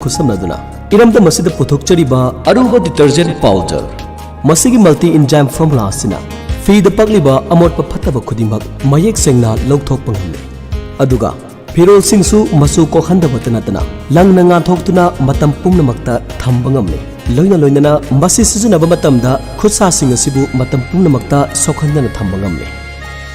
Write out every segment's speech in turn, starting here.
खुसमनदुना इरमदा मसिदा पुथोकचरिबा अरुबा डिटर्जेंट पाउडर मसिगी मल्टी इंजाइम फॉर्मुला सिना फीदा पगलिबा अमोटपा फत्तबा खुदिमक मयेक सेंगना लौथोकपा ngamle aduga फिरोल सिंगसु मसु कोखंदबत नतना लंगना ngathoktuna matam pumnamakta thamba ngamle loina loinana masi sijunaba matamda khutsa sing asibu matam pumnamakta sokhandana thamba ngamle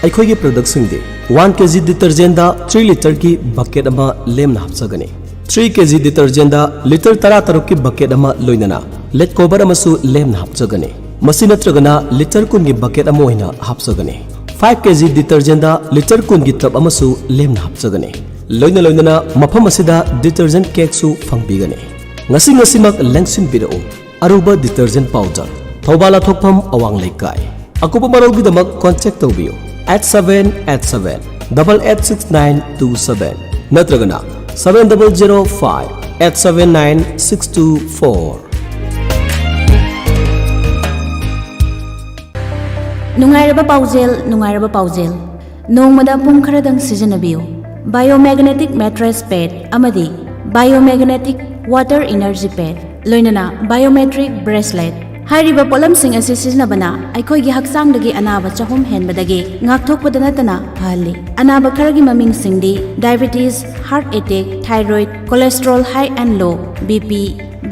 अखोगी प्रोडक्ट सिंगदे 1 kg डिटर्जेंट दा 3 लीटर की बकेट अमा लेमना हपसगने 3 kg डिटर्जेंट दा लीटर 13 की बकेट अमा लोइनना लेट कोबर अमसु लेमना हपसगने मसी नत्रगना लीटर कुन की बकेट अमा ओइना हपसगने 5 kg डिटर्जेंट दा लीटर कुन की टब अमसु लेमना हपसगने लोइना लोइनना मफम असिदा डिटर्जेंट केक सु फंगबिगने ngasi ngasimak lengsin bidao aruba detergent powder thobala thokpham awang leikai akupa marogi damak contact tawbiyo @787886927 natragana 7005879624 Nungairaba paujel nongmada pum kharadang sijanabiyo biomagnetic mattress pad amadi biomagnetic water energy pad loinana biometric bracelet हाइरिबा पोलम सिंग असे सिजनबना अखोगी हक्सांगदगी अनाबा चहुम हेनबदगी ngakthokpadana tana phali anaba kharagi maming singdi diabetes heart attack thyroid cholesterol high and low bp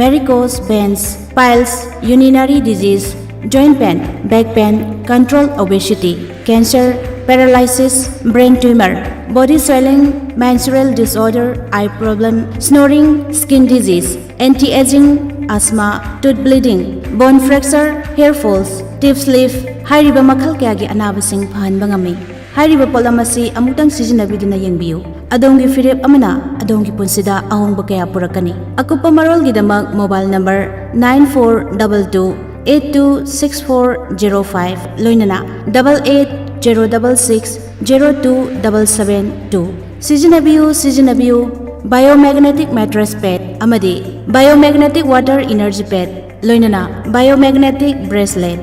varicose veins piles urinary disease joint pain back pain control obesity cancer paralysis brain tumor body swelling menstrual disorder eye problem snoring skin disease anti-aging asthma tooth bleeding bone fracture hair falls tip sleeve hairiba makhal kya gi anaba sing phan bangami hairiba polamasi amutang sijinabiduna yengbiu adongi firep amana adongi punsida ahongba kaya purakani akupa marol gi damak mobile number 9422826405 loinana 8806602772 sijinabiu biomagnetic mattress pad amadi biomagnetic water energy pad loinana biomagnetic bracelet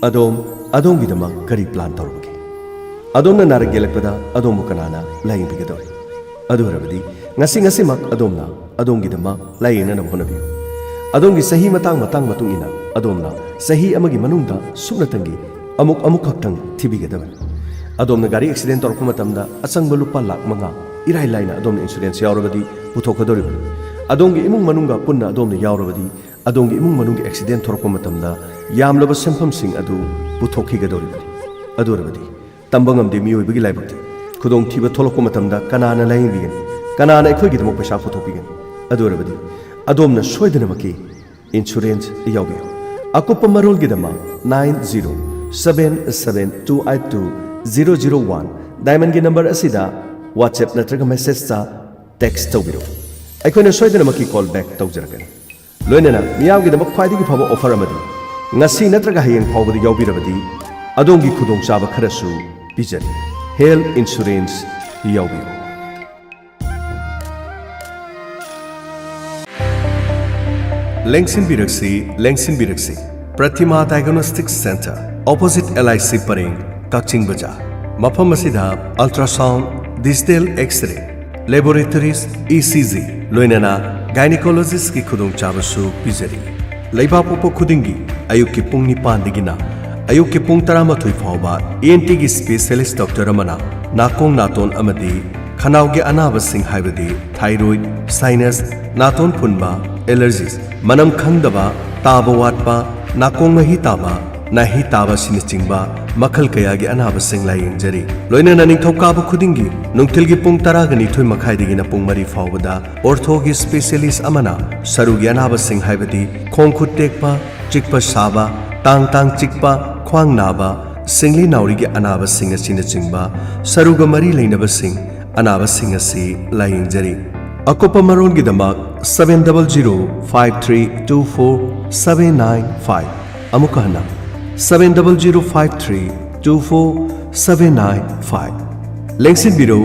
adom gidama kari plan tawrbuki adomna naragelakpada adomu kanana layin bigado adu rabadi ngasi mak adom gidama layin na honabi adongi sahi matang matung ina adomna sahi amagi manungda suknatangi amuk khaktang thibigadaban adomna gari accident torku matamda asangba lupa lakh manga irai laina adomna insurance yaurabadi puthokadoribani adongi imung manunga punna adomna yaurabadi adongi imung manungi accident torku matamda yamlaba sempham sing adu puthokhigadoribani adorabadi tambangam de miyoibagi laibakti khudong thiba tholokku matamda kanana layin kanana ekhoi gidamok paisa puthokbigan adorabadi adomna soidanamaki insurance yaubiyo akupa marol gidama 9077282001 diamond gi number asida WhatsApp natraga message ta text tawbiro aikoina soidanamaki call back tawjarakan loinana miyam gi damak khwaidigi phaba offer amadi ngasi natraga hayeng phawbadi yaubirabadi adongi khudong chaba kharasu bijani health insurance yaubiro Lengsin Biraksi Pratima Diagnostic Center opposite LIC Paring Kaching Bazaar Mafam Masida ultrasound digital x-ray laboratories ECG loinana gynecologist ki khudong chabasu pizari leiba popo khudingi ayuk ki pung 9 digina ayuk ki pung 13 phawba ENT ki specialist doctor amana nakong naton amadi khanaw ge anaba sing haibadi thyroid sinus naton punba allergies manam khangdaba taba watpa nakong nahi taba sinchingba makhal kaya gi anaba sing layeng jari loina naning thokaba khudingi nungtil gi pung 10 gani thoi makhai digi na pung mari fawbada ortho gi specialist amana saru gi anaba sing haibadi khong khut tekpa chikpa saba tang chikpa khwang naba singli nauri gi anaba sing asina chingba saru ga mari leinaba sing anaba sing asi layeng jari Akopa Maron Gidamak 700532479 Amukahana 700532479 Lengsin Biro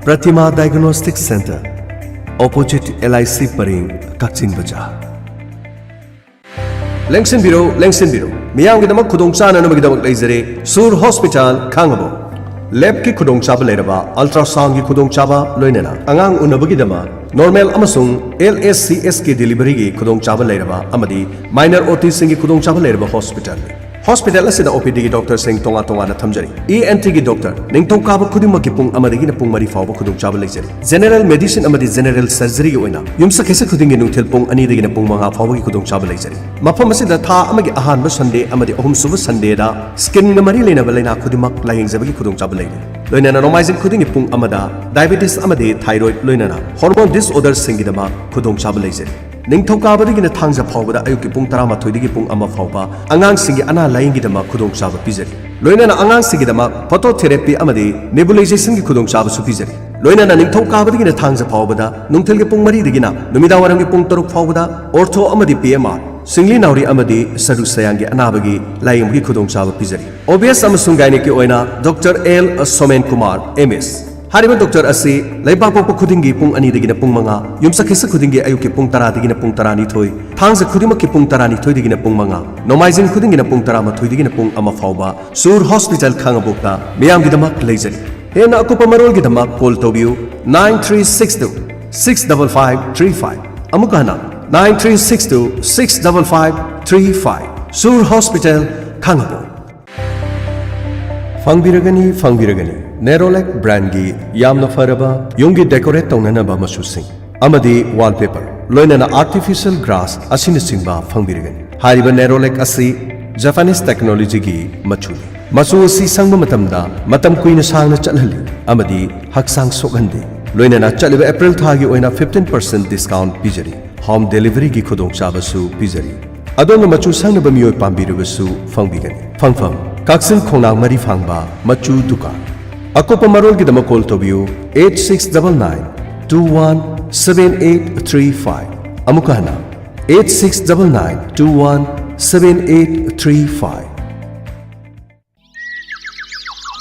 Pratima Diagnostic Center opposite LIC Paring Kaching Bazaar Lengsin Biro Miyam Gidamak Kudong Chana Namagidamak Laizere Sur Hospital Kangabo Lab ki khudong chaba leraba ultrasound ki khudong chaba loinena angang unabagi dama normal amasung LSCS ki delivery gi khudong chaba leiraba amadi minor OT singi khudong chaba leiraba hospital hospital asida OPD gi doctor sing tonga tonga na thamjari ENT gi doctor ningthong kaba khudima ki pung amadagi na pung mari fawba khudong chaba leijari general medicine amadi general surgery gi oina yumsa khesa khuding gi nungthil pung ani dagi na pung manga fawba gi khudong chaba leijari mafam asida tha amagi ahan ba sunday amadi ahum suba sunday da skin ga mari leina balaina khudimak layeng zabagi khudong chaba leire loina na nomaizing khuding gi pung amada diabetes amadi thyroid loina na hormone disorder singi dama khudong chaba leijari ꯅꯤꯡꯊꯧꯀꯥꯕꯗꯒꯤꯅ ꯊꯥꯡꯖ ꯐꯥꯎꯕꯗ ꯑꯌꯨꯛꯀꯤ ꯄꯨꯡ 12ꯗꯒꯤ ꯄꯨꯡ 1 ꯐꯥꯎꯕ ꯑꯉꯥꯡꯁꯤꯡꯒꯤ ꯑꯅꯥ ꯂꯥꯌꯦꯡꯒꯤꯗꯃꯛ ꯈꯨꯗꯣꯡꯆꯥꯕ ꯄꯤꯖꯔꯤ ꯂꯣꯏꯅꯅ ꯑꯉꯥꯡꯁꯤꯡꯒꯤꯗꯃꯛ ꯐꯣꯇꯣꯊꯦꯔꯥꯄꯤ ꯑꯃꯗꯤ ꯅꯦꯕꯨꯂꯥꯏꯖꯦꯁꯟꯒꯤ ꯈꯨꯗꯣꯡꯆꯥꯕꯁꯨ ꯄꯤꯖꯔꯤ ꯂꯣꯏꯅꯅ ꯅꯤꯡꯊꯧꯀꯥꯕꯗꯒꯤꯅ ꯊꯥꯡꯖ ꯐꯥꯎꯕꯗ ꯅꯨꯡꯊꯤꯜꯒꯤ ꯄꯨꯡ 4ꯗꯒꯤꯅ ꯅꯨꯃꯤꯗꯥꯡꯋꯥꯏꯔꯝꯒꯤ ꯄꯨꯡ 6 ꯐꯥꯎꯕꯗ ꯑꯣꯔꯊꯣ ꯑꯃꯗꯤ PMR ꯁꯤꯡꯂꯤ ꯅꯥꯎꯔꯤ ꯑꯃꯗꯤ ꯁꯔꯨ ꯁꯌꯥꯡꯒꯤ ꯑꯅꯥꯕꯒꯤ ꯂꯥꯌꯦꯡꯕꯒꯤ ꯈꯨꯗꯣꯡꯆꯥꯕ ꯄꯤꯖꯔꯤ OBS ꯑꯃꯁꯨꯡ ꯒꯥꯏꯅꯤꯛꯀꯤ ꯑꯣꯏꯅ doctor L Somen Kumar MS Hariba Doctor Asi, Laibapok Kudingi Pung Anidagina Pung Manga, Yumsakisa Kudingi Ayuki Pung Taradagina Pung Tarani Toy, Tangsa Kudimaki Pung Tarani Toydigina Pung Manga, Nomizing Kudingina Pung Tarama Toydigina Pung Amafauba, Sur Hospital Kangabukta, Miam Gidamak Laser. Hena Akupa Marol Gidamak Pol Tobiu, 9362 65535. Amukana, 9362 65535. Sur Hospital Kangabuk. Fangbiragani. Nerolac brand gi yamna faraba yongi decorate taunanaba masusing amadi wallpaper loinana artificial grass asina singba fangbiragani hariba Nerolac asi Japanese technology gi machu asi sangba matam kuina sangna chalhali amadi haksang sokhande loinana chaliba April thagi oina 15% discount pijari home delivery gi khudong chabasu pijari adona machu sangnaba miyoi pambirubasu fangbigani fangfam kaksin khonang mari fangba machu dukan Akopa Marol Gidama call to you 8699-217835. Amukana 8699-217835.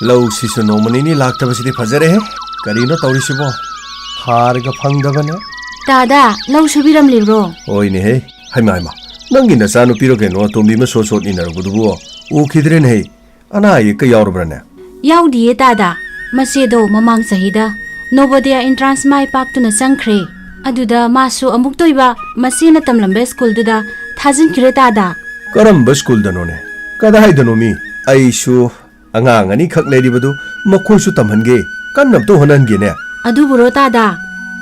Low season no money like the city Fazere, Karina Taurisibo. Harga Pangdavana? Tada, low Shubiram Libro. Oh, in hey, Haimama. Nangina Sanu Pirogan or Tombima so in a good war. O Kidrin hey, Anai Kayorbrana. Yaudi Tada, Macedo, Mamang Sahida, Novodia entrance my pack to Nasankre, Aduda, Masu Amuktoiba, Masina Tamlambe school duda, Tazin Kiretada. Karamba school danone. Kadai danomi, Aishu, Angang, and Ikak Lady Badu, Makushu Tamhange, Kanam to Honangine. Aduburotada,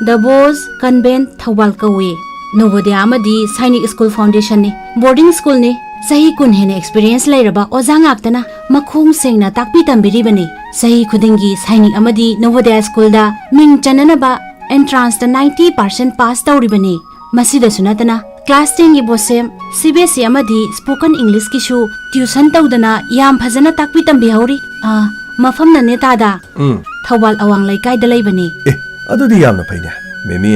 the Bows, Kanben, Tawalkawe, Novodia Amadi, Sainik School Foundation, boarding school ni. Sahi kun hene experience lairaba ozang aktana makhung sengna takpi tambiribani sahi khudingi sainik amadi Novodia school da ming chananaba entrance da 90% pass tawribani masida sunatana class 10 gi bosem CBSE amadi spoken English ki shu tuition tawdana yam phajana takpi tambi hauri mafam na netada thawal awang laikai da laibani adudi yamna paina memi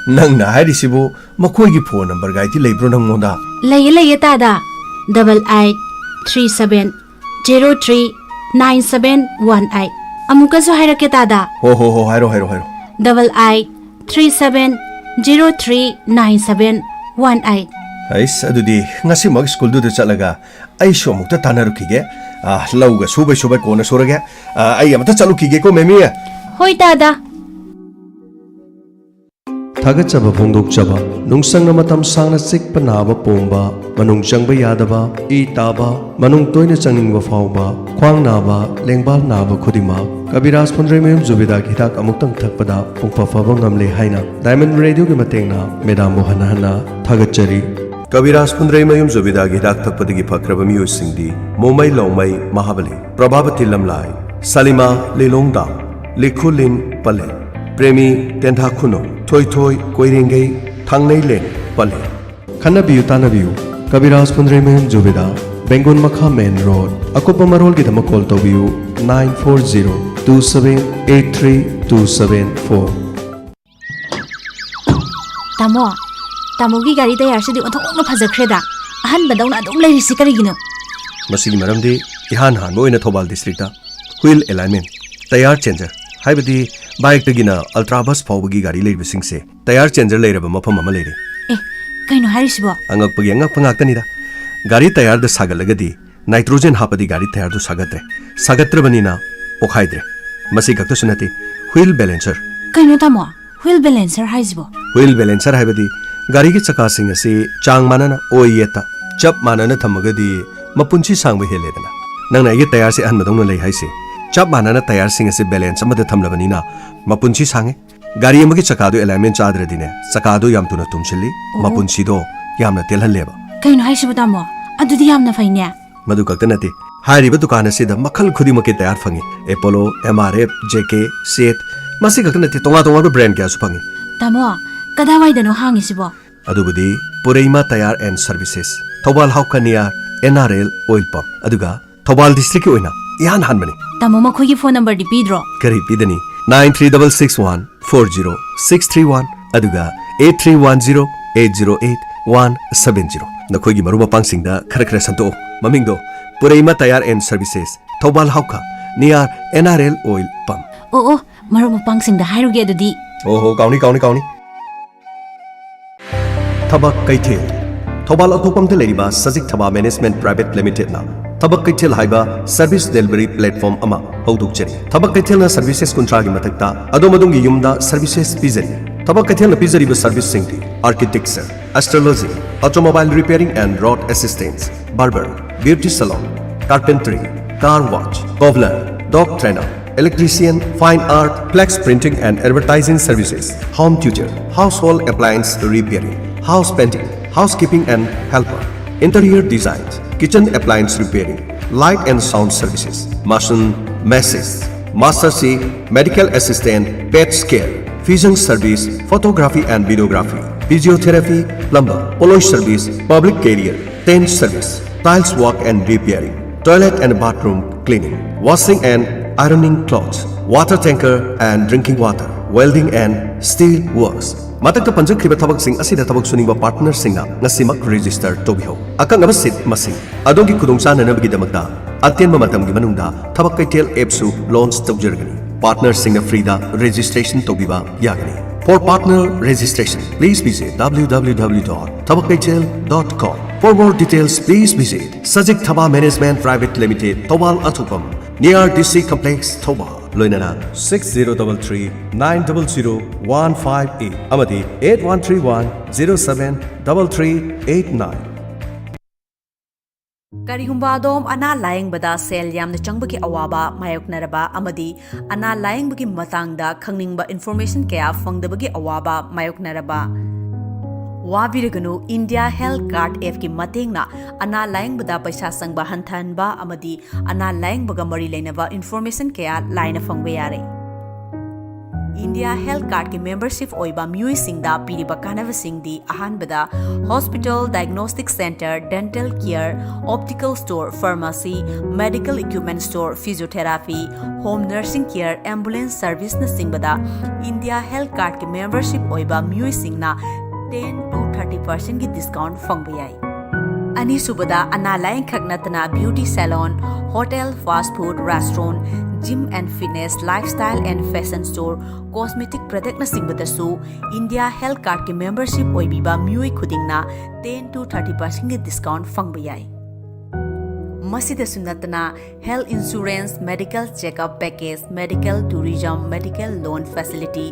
nang na hairisibu makhoi gi phone number gai ti leibro nang monda leye tada 8837039718 amuka so hairake tada ho hairo 8837039718 ais adudi ngasi mag school du chalaga ai sho mukta tanarukige lauga subai kona soraga ai amata chalukige ko memi hoi tada Thagachaba phongdokchaba nungsangna matam sangna sikpa naba pomba manung changba yadaba I taba manung toina changningba fawba khwang naba lengbal naba khudima Kabiraj Phundraimayum Zubidak hidak amuktang thakpada pungfa faba ngamle haina Diamond Radio gi matengna Madam Mohana thagachari Kabiraj Phundraimayum Zubidak hidak thakpadagi phakraba miyoi singdi Momai Lomai Mahabali Prabhavati Lamlai Salima Lelongda Likhulin Pale Premi Tentha Khuno Toy Koirengei Thangnei Len Pale Khanabiyu Tanabiyu Kabiraj Phundraimayum Zubida Bengun Makha Main Road Akopa Marol gi dama call tobiyu 940278324 Tamo gi gari da yarsi di onthokna phajakreda ahan badawna adum lairisi karigino Masigi maramdi ihan han boina Thobal district wheel alignment tayar changer haibadi bike tagina ultra bus phawbagi gari leibasing se tayar changer leiraba mafam ama leire kaino harisibo angakpagi angakpangakani da gari tayar da sagalagadi nitrogen hapadi gari tayar du sagatrabani na pokhaidre masi kakta sunati wheel balancer kaino tamo Wheel balancer haisibo. Wheel balancer haibadi gari ki chakasing asi chang manana oiyeta chap manana thamagadi mapunchi sangba heledana nangna igi tayar se anmadong lei haise chap manana tayar sing asi balance amada thamlabani na mapunchi sange gari amagi chakadu alignment chadradine chakadu yam tuna tumchili mapunchi do yamna telhanleba Kaino haisibo tamo adudi yamna faine madu kakta nate hairiba dukan asida makhal khudimaki tayar fangi Apollo MRF JK Set masi kakta nate tonga tonga brand kya su fangi Tamo kadawaidano hangisibo adubudi Pureima Tayar and Services Thobal Haukania NRL Oil Pump aduga Thobal District oina yan hanbani Tamo makhogi phone number di pidro kari pidani 9366140631 aduga 8310808170 nakhogi maruma pangsingda khara khara santo mamingdo Pureima Tayar and Services Thobal Hauka near NRL Oil Pump Oh maruma pangsingda hairuge adudi Oh kauni Thabak Kaithil Thobal Athopamda Leriba Sajik Thaba Management Private Limited na Thabak Kaithil haiba service delivery platform ama hodukchari Thabak Kaithil na services kuntragi matakta adomadungi yumda services pizari Thabak Kaithil na pizari ba service singti architecture astrology automobile repairing and road assistance barber beauty salon carpentry car wash cobbler dog trainer electrician, fine art, flex printing and advertising services, home tutor, household appliance repairing, house painting, housekeeping and helper, interior designs, kitchen appliance repairing, light and sound services, mason, masses, master C, medical assistant, pet care, fusion service, photography and videography, physiotherapy, plumber, polish service, public career, tent service, tiles work and repairing, toilet and bathroom cleaning, washing and ironing clothes, water tanker and drinking water, welding and steel works. Matakta panjakriba thabak sing asida thabak suningba partner singa ngasimak register tobiho. Akang abasit masing adongi kudungchana nabagi damakta atyenba matamgi manungda thabak kaithel app su launch tawjargani. Partner singa frida registration tobiba yagani. For partner registration, please visit www.thabakkaithel.com. For more details, please visit Sajik Thaba Management Private Limited, Thobal Athupam, near DC Complex, Thobal. Loinana 6033-900-158 Amadi 8131-073389. Karihumba adom ana laying bada sel yamna changbagi awaba mayoknaraba amadi ana laying bagi matangda khangningba information kaya fangdabagi awaba mayoknaraba Wabiraganu India Health Card F ki matengna ana laying bada paisa sangba hanthanba amadi ana laying baga mari leinaba information kaya line fangbe yare India Health Card ki membership oiba mui singda piriba kanava singdi ahanbada hospital diagnostic center dental care optical store pharmacy medical equipment store physiotherapy home nursing care ambulance service na singbada India Health Card ki membership oiba mui singna 10 to 30% ki discount fangba yai ani subada ana laying khagnatana beauty salon hotel fast food restaurant gym and fitness lifestyle and fashion store cosmetic product na singbadasu India Health Card ki membership oibiba mioi khudingna 10 to 30% ki discount fangba yai masida sunatna health insurance medical checkup package medical tourism medical loan facility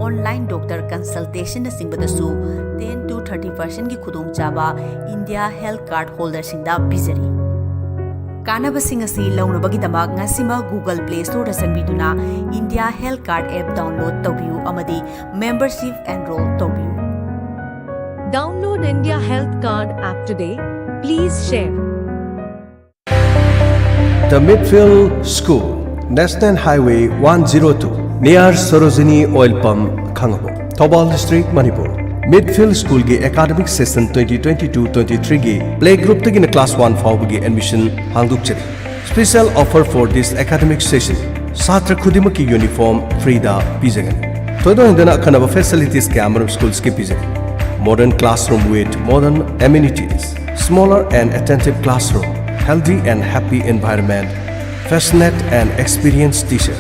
online doctor consultation na singbadasu 10 to 30% ki khudong chaba India Health Card holder singda bizari Kanabasing asi launabagi damak ngasima Google Play Store da sangbiduna India Health Card app download tawbiu amadi membership enroll tawbiu Download India Health Card app today. Please share. The Midfield School, National Highway 102, near Sarojini Oil Pump, Khangabo, Thobal District, Manipur. Midfield School ki academic session 2022-23 ki playgroup tagi na class 1 fawbagi admission hangduk chari. Special offer for this academic session. Satra khudima ki uniform free da pizagani. Todo hindana akhanaba facilities ke amaram schools ki pizagani. Modern classroom with modern amenities. Smaller and attentive classroom. Healthy and happy environment. Passionate and experienced teacher.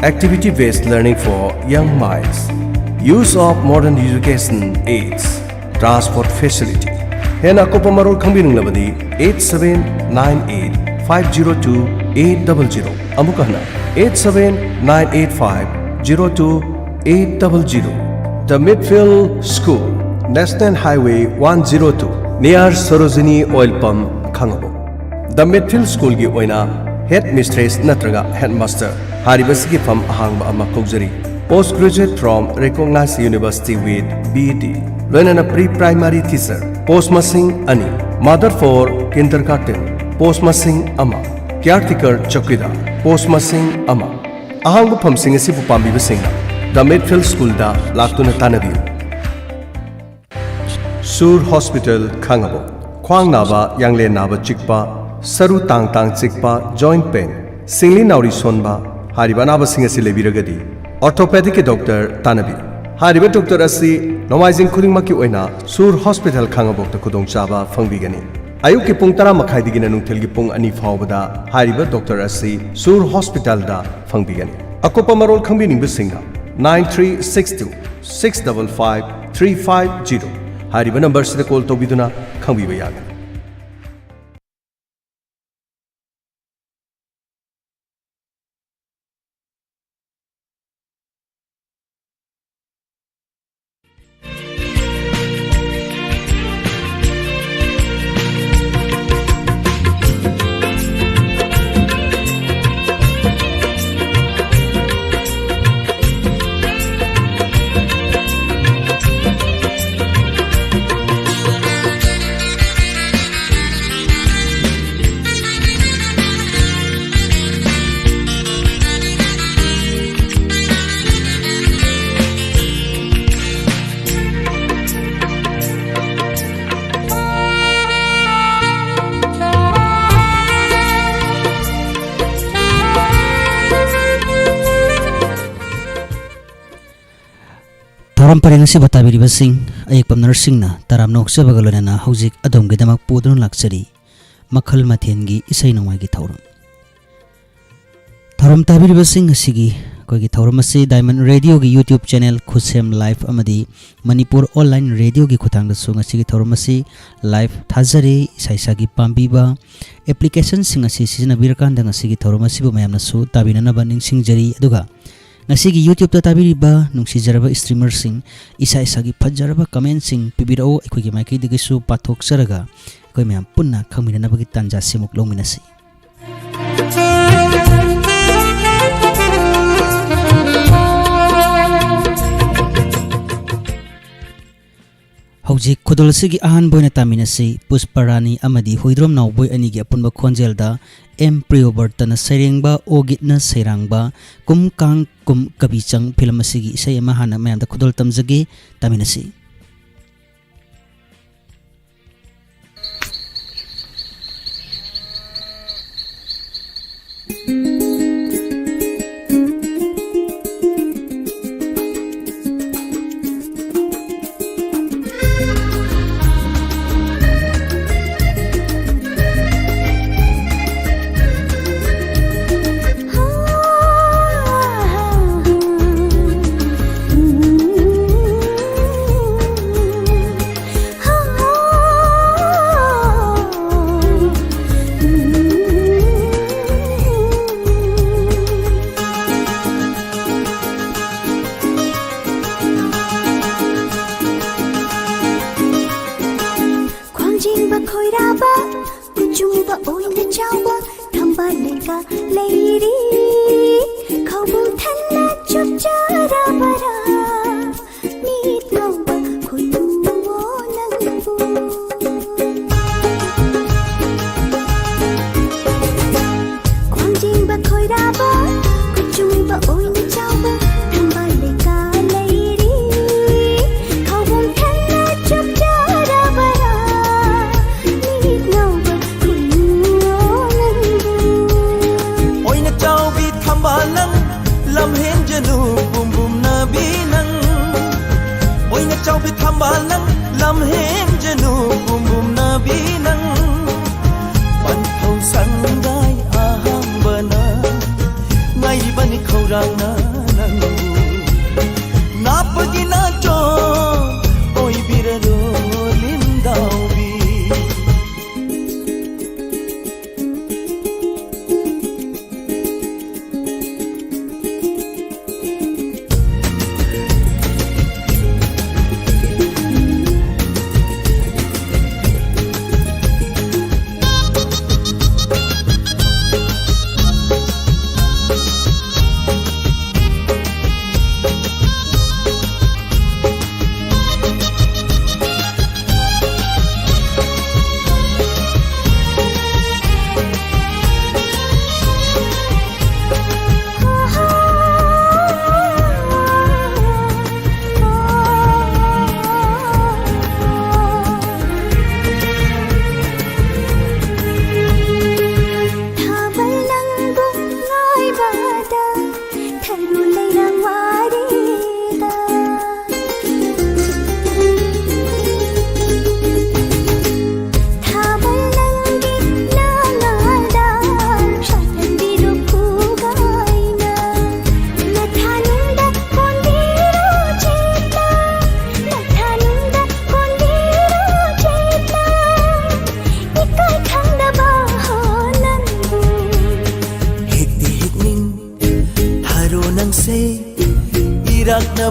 Activity-based learning for young minds. Use of modern education aids, transport facility. Hena Kopamarol Kambinung Labadi 8798502800. Amukahna 87985022800. The Midfield School, National Highway 102, near Sarojini Oil Pump, Khangabo. The Midfield School gi oina Head Mistress natraga Headmaster haribasigi fam ahangba ama kaujari. Postgraduate from recognized university with BEd. Loinana pre-primary teacher. Post masing ani. Mother for kindergarten. Post masing ama. Caretaker chakrida. Post masing ama. Ahangba fam sing asi pupambi basingna. The Midfield School da laktuna tanabi. Sur Hospital Khangabo. Khwang naba yangle naba chikpa. Saru tang tang chikpa joint pain. Singli nauri sonba. Hariba naba sing asi lebiragadi. Orthopedic doctor Tanabi. Hariba doctor asi Nomaizing Khudingmaki oina Sur Hospital Khangabok ta khudong chaba fangbigani. Ayuk ki pung 10:30 digina nungthel gi pung 2 faubada hariba doctor asi Sur Hospital da fangbigani. Akopa marol khangbining bisinga 9362 655 350 hariba number sida call tobiduna khangbiba yagani. Thauram pareng asi batabiriba sing ayekpam nursing na taram noksabaga loinana hojik adom gidamak pudun laksari makhal mathengi isai nongmai gi thauram. Thauram tabiriba sing asigi koigi thauram asi Diamond Radio gi YouTube channel Khusem Live amadi Manipur Online Radio gi khutang da sung asigi thauram asi live thajari isaisa gi pambiba application sing asi sizinabirakan da asigi thauram asi bu mayamna su tabinana ba ningsingjari aduga ngasigi YouTube ta tabiriba nungsijaraba streamer sing isa isa gi phajaraba comment sing pibirao ekoi gi maiki digisu pathok saraga koi mayam punna khamina nabagi tanja simuk longminasi. Hojik khudol sigi ahan boina taminasi Pusparani amadi hoidrom nawboi ani gi apunba khonjelda M Priyobartana sairengba ogitna sairangba kum kang kum kabichang film asigi isai ama hana mayamda khudol tamjagi taminasi.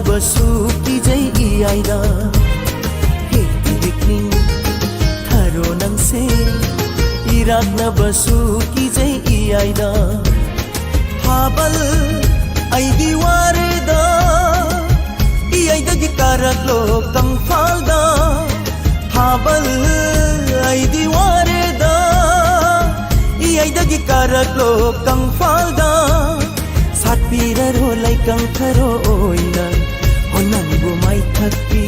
ꯏꯔꯥꯛꯅꯕꯁꯨ ꯀꯤꯖꯩ ꯏꯌꯥꯏꯗ ꯍꯦꯛꯇ ꯍꯦꯛꯅꯤꯡ ꯊꯔꯣ ꯅꯪꯁꯦ ꯏꯔꯥꯛꯅꯕꯁꯨ ꯀꯤꯖꯩ ꯏꯌꯥꯏꯗ ꯍꯥꯕꯜ ꯑꯩꯗꯤ ꯋꯥꯔꯦꯗ ꯏꯌꯥꯏꯗꯒꯤ ꯀꯥꯔꯛꯂꯣ ꯀꯪꯐꯥꯜꯗ ꯍꯥꯕꯜ ꯑꯩꯗꯤ ꯋꯥꯔꯦꯗ ꯏꯌꯥꯏꯗꯒꯤ ꯀꯥꯔꯛꯂꯣ ꯀꯪꯐꯥꯜꯗ ꯁꯥꯠꯄꯤꯔꯔꯣ ꯂꯩꯀꯪ ꯊꯔꯣ ꯑꯣꯏꯅ ꯍꯣ ꯅꯪꯕꯨ ꯃꯥꯏꯊꯛꯄꯤ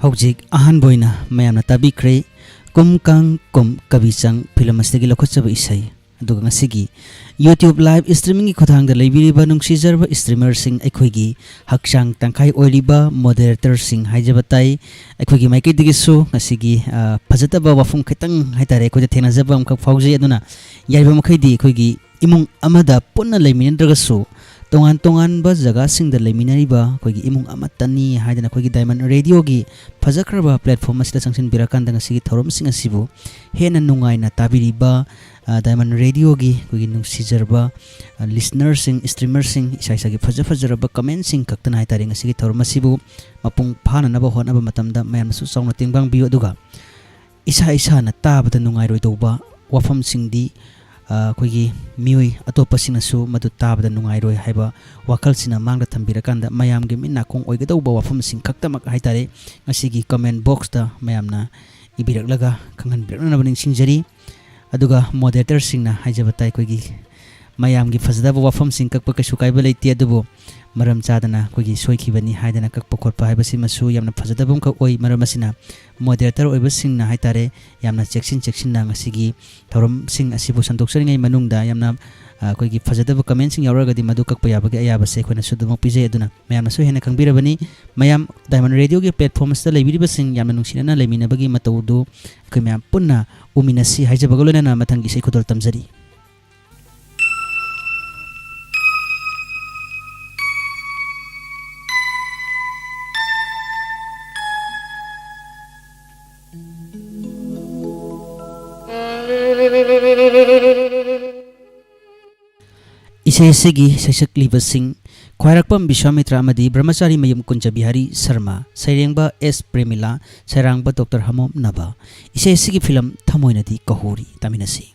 हौजिक अहानबोइना मयामना ताबिख्रे कुम कांग कुम कवि चंग film असदगी लखोचब इसई अदुगा ngasi YouTube live streaming की खुथांगदा लेबिरिबा नुंगसिजरबा स्ट्रीमर सिंग अखोइगी हक्चांग तंखाई ओइलिबा मॉडरेटर सिंग हाइजबताई अखोइगी माइके दिगिसु ngasi फजतबा वफुम खितंग हाइतारे अखोइदा थेनाजबा अमखक फाउजे अदुना याइबा मखैदी अखोइगी इमुंग अमदा पुन्ना लेमिनद्रगसु तोंगान तोंगान बा जगह सिंग द लेमिनरिबा अखोइगी इमुंग अमतनी हाइदना अखोइगी डायमंड रेडियो की फजखरबा प्लेटफॉर्म असदा संगसिन बिराकांदा ngasi थौरम सिंग असिबु हेना नुंगाइना ताबिरिबा डायमंड रेडियो की अखोइगी नुंगसिजरबा लिसनर सिंग स्ट्रीमर सिंग इसाइसागी फज फजरबा कमेंट सिंग कक्तना हाइतारे ngasi थौरम असिबु मपुंग फाननबा होनबा मतमदा मयामसु साउना तिंगबांग बियो अदुगा इसा इसा ना ताबदा नुंगाइरोय तौबा वफम सिंगदी अखोइगी मियोय अतोपसिनसु मदु ताबदा नुंगाइरोय हाइबा वाखलसिना मांगदा थंबिरकांदा मयामगे मिन्ना कोंग ओइगदौबा वफम सिंग खक्तमक हाइतारे ngasi कमेंट बॉक्स दा मयामना इबिरकलगा खंगन बिरकनबा निंसिंजरी अदुगा मॉडरेटर सिंगना हाइजबताई अखोइगी मयामगी फजदबा वफम सिंग कक्पा कछु काइबा लेते अदुबो मरम चादना अखोइगी सोइखिबनी हाइदना कक्पा खोटपा हाइबसिमसु यामना फजदबम क ओइ मरमसिना मॉडरेटर ओइबा सिंगना हाइतारे यामना चेक्सिन ngasi थौरम सिंग असिबु संतोक्सरिङै मनुंगदा यामना अखोइगी फजदबा कमेंट सिंग यावरगदि मदु कक्पा याबगे अयाबसे अखोइना सुदुमक पिजे अदुना मयामनासु हेना खंबिरबनी मयाम डायमंड रेडियो के प्लेटफॉर्म्स दा लेबिरिबा सिंग यामना नुंसिना लेमिनबगी मतौदु अखोइ मयाम पुन्ना उमिनसी हाइजबगलोना मथंगी इसे खुदर तमजरी इसेगी सैसक्लिब सिंह ख्वाइरकपम विश्वामित्र अमदी ब्रह्मचारी मयम कुंज बिहारी शर्मा सैरेंबा एस प्रेमिला सैरांबा डॉक्टर हमोम नबा इसेगी फिल्म थमोइनदी कहोरी तामिनसी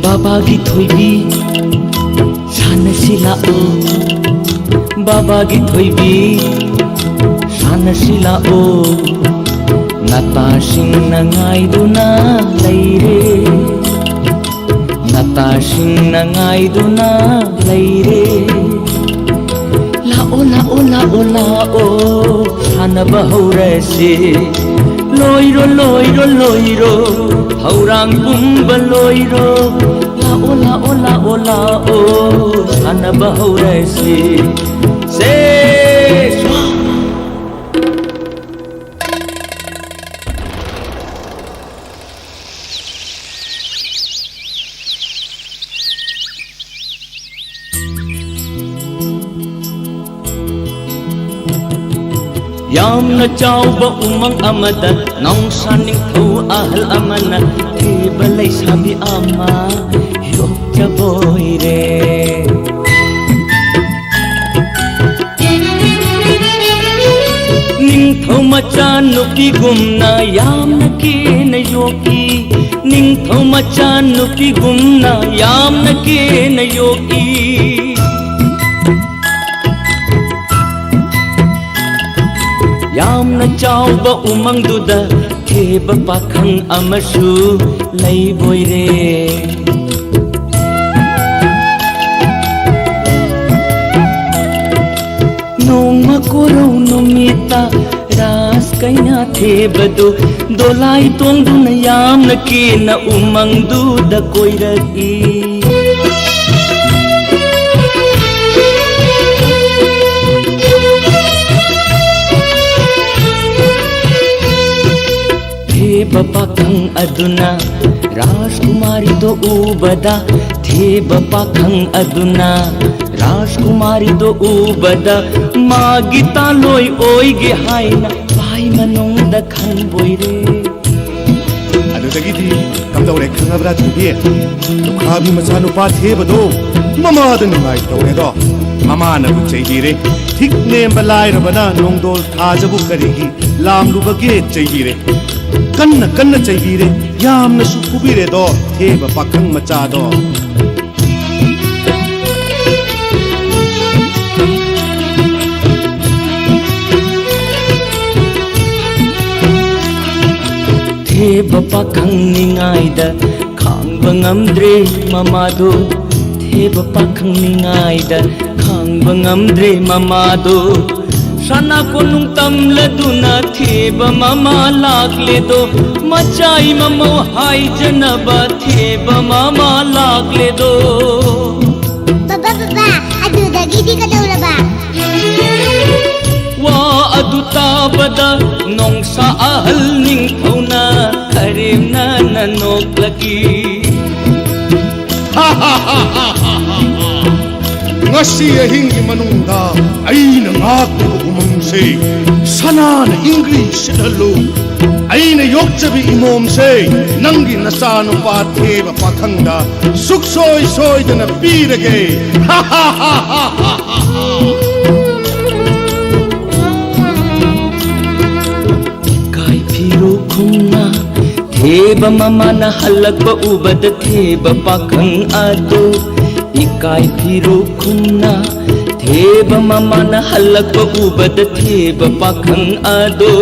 बाबागी थोइबी सानसी लाओ बाबागी थोइबी सानसी लाओ नतासिंग नंगाइदुना लैरे नतासिंग नंगाइदुना लैरे लाओ लाओ लाओ लाओ सानबा हौरसे लोइरो लोइरो लोइरो हौरांग बुंबा लोइरो लाओ लाओ लाओ लाओ सानबा हौरसे से यामना चाउबा उमंग अमदा नौसा निंथौ आहल अमना थेबा लैसाबी अमा योक्चबोइरे निंथौ मचा नुपी गुमना यामना केना योकी निंथौ मचा नुपी गुमना यामना केना yolky यामना Chaoba उमंगदुदा theba pakhang amashu leiboire nongma korau nomita ras kaina thebadu dolai tongduna yamna kena umangdu da koiraki theba pakhang aduna rajkumari do ubada theba pakhang aduna rajkumari do ubada magita loi oige haina pai manong da khan boire adudagidi kamdawre khangabra thubi lukhabi machanu pa thebado mama da ningai tawre do mama na bu chaigire thik nem balai rabana nongdol thajabu karigi lamlu bage chaigire kanna kanna chaigire yamna su kubire do theba pakhang macha do theba pakhang ningaida khangba ngamdre mamado theba pakhang ningaida khangba ngamdre mamado sana konung tamladuna theba mama lakle do machai mamo hai janaba theba mama lakle do baba adudagi di kadawraba wa adu tabada nongsa ahal ning thauna karimna nanok lagi ngasi ahingi manungda aina ngakko umangse sanana english dalu aina yokchabi imomse nangi nasanu pa theba pakhangda suksoi soidana pirage kai phiru khumna theba mama na halakba ubada theba pakhang ado ikai phiru khumna theba mama na halakba ubada theba pakhang ado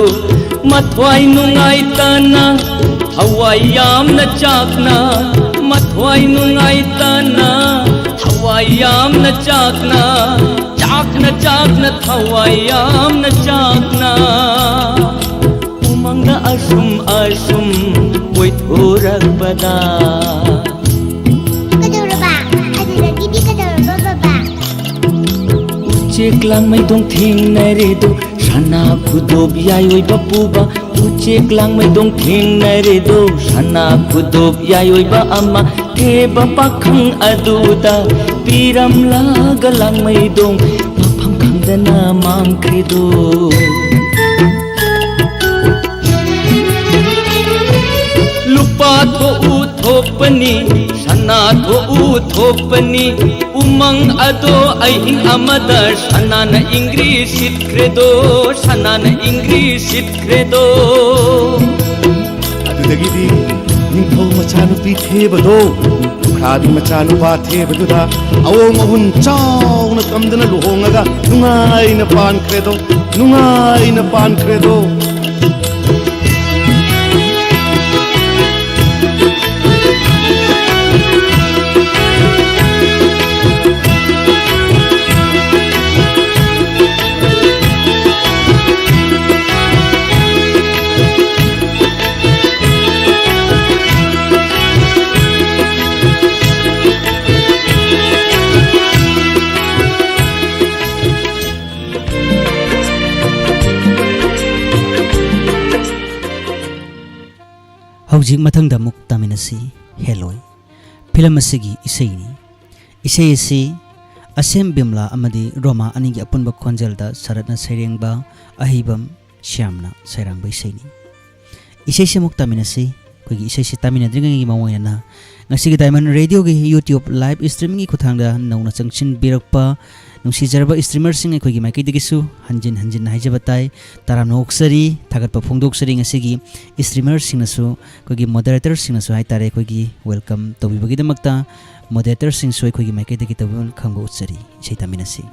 mathwai nungai tana hawai yamna chakna mathwai nungai tana hawai yamna chakna chakna hawai yamna chakna umangda asum koi thorak bada chek lang mai dong thing nai re do sana khudob yai oi ba pu ba chek lang mai dong thing nai re do sana khudob yai oi ba amma theba pakhang aduda piram la galang mai dong mapham khangdana mang khredo lupa tho u thopani sana tho u thopani umang ado ai hing amada sanana english sit credo sanana english sit credo adudagidi ningthau machanu pi thebado khadi machanu pa thebadu da awong ahun chauna kamdana luhongaga nungai na pan credo Hojik mathangda muk taminasi heloi film asigi isei asi asem bimla amadi roma anigi apunba khonjalda saratna sairengba ahibam shyamna sairangba isei isei se muk taminasi kogi isei se tamina dringi mawoyana ngasigi diamond radio gi youtube live streaming gi khuthangda nauna changchin birakpa nungsi jarba streamer sing kogi maiki digisu hanjin haijabatai taram noksari thagat pa phongdoksari ngasigi streamer sing nasu kogi moderator sing nasu hai tare kogi welcome tobi bagi damakta moderator sing soi kogi maiki digi tobun khangbo utsari seitaminasi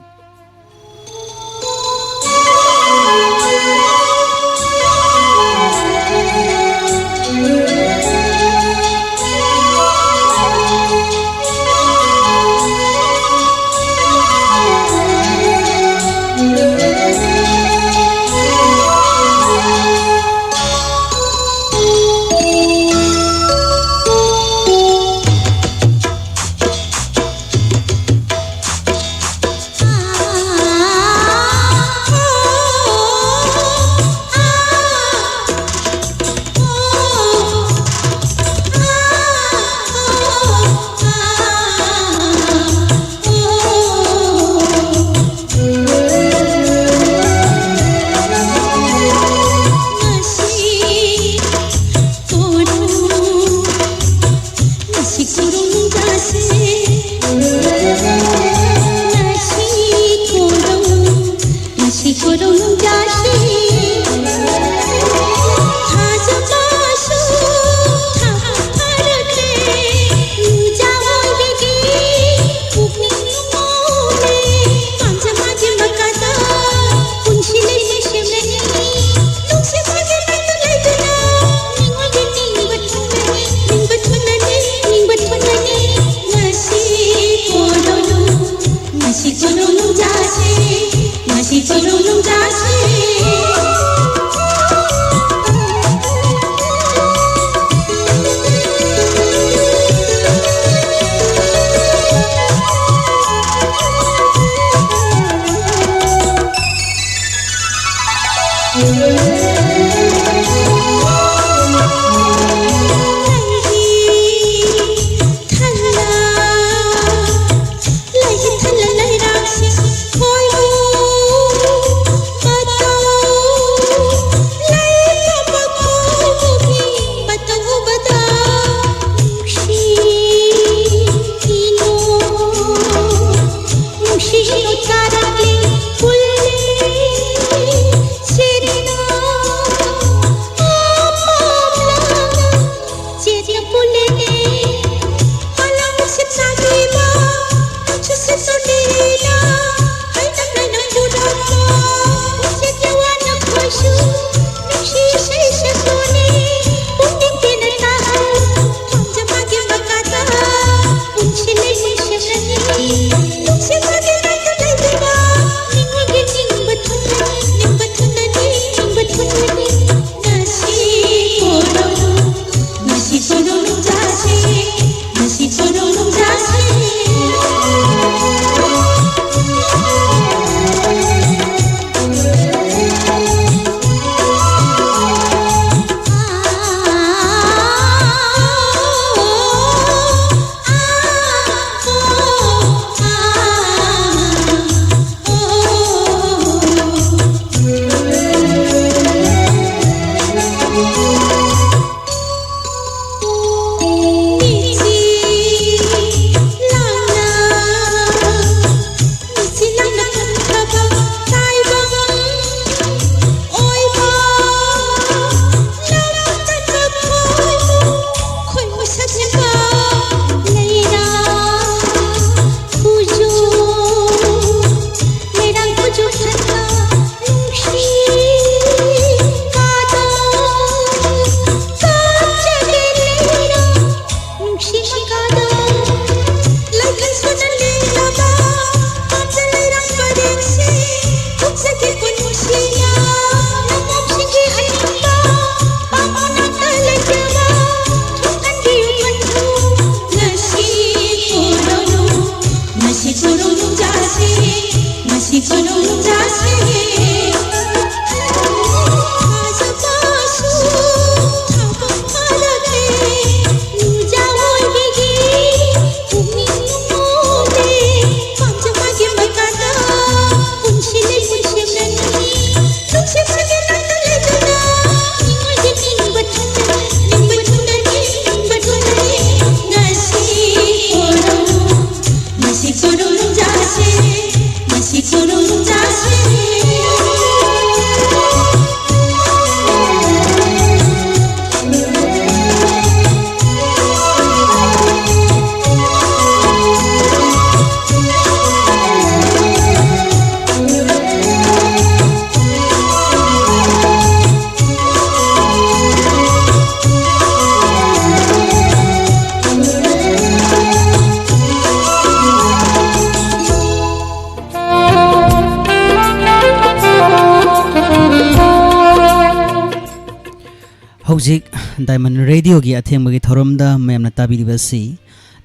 हौजिक diamond radio की अथेंबगी थौरमदा मैमना ताबिरिबसी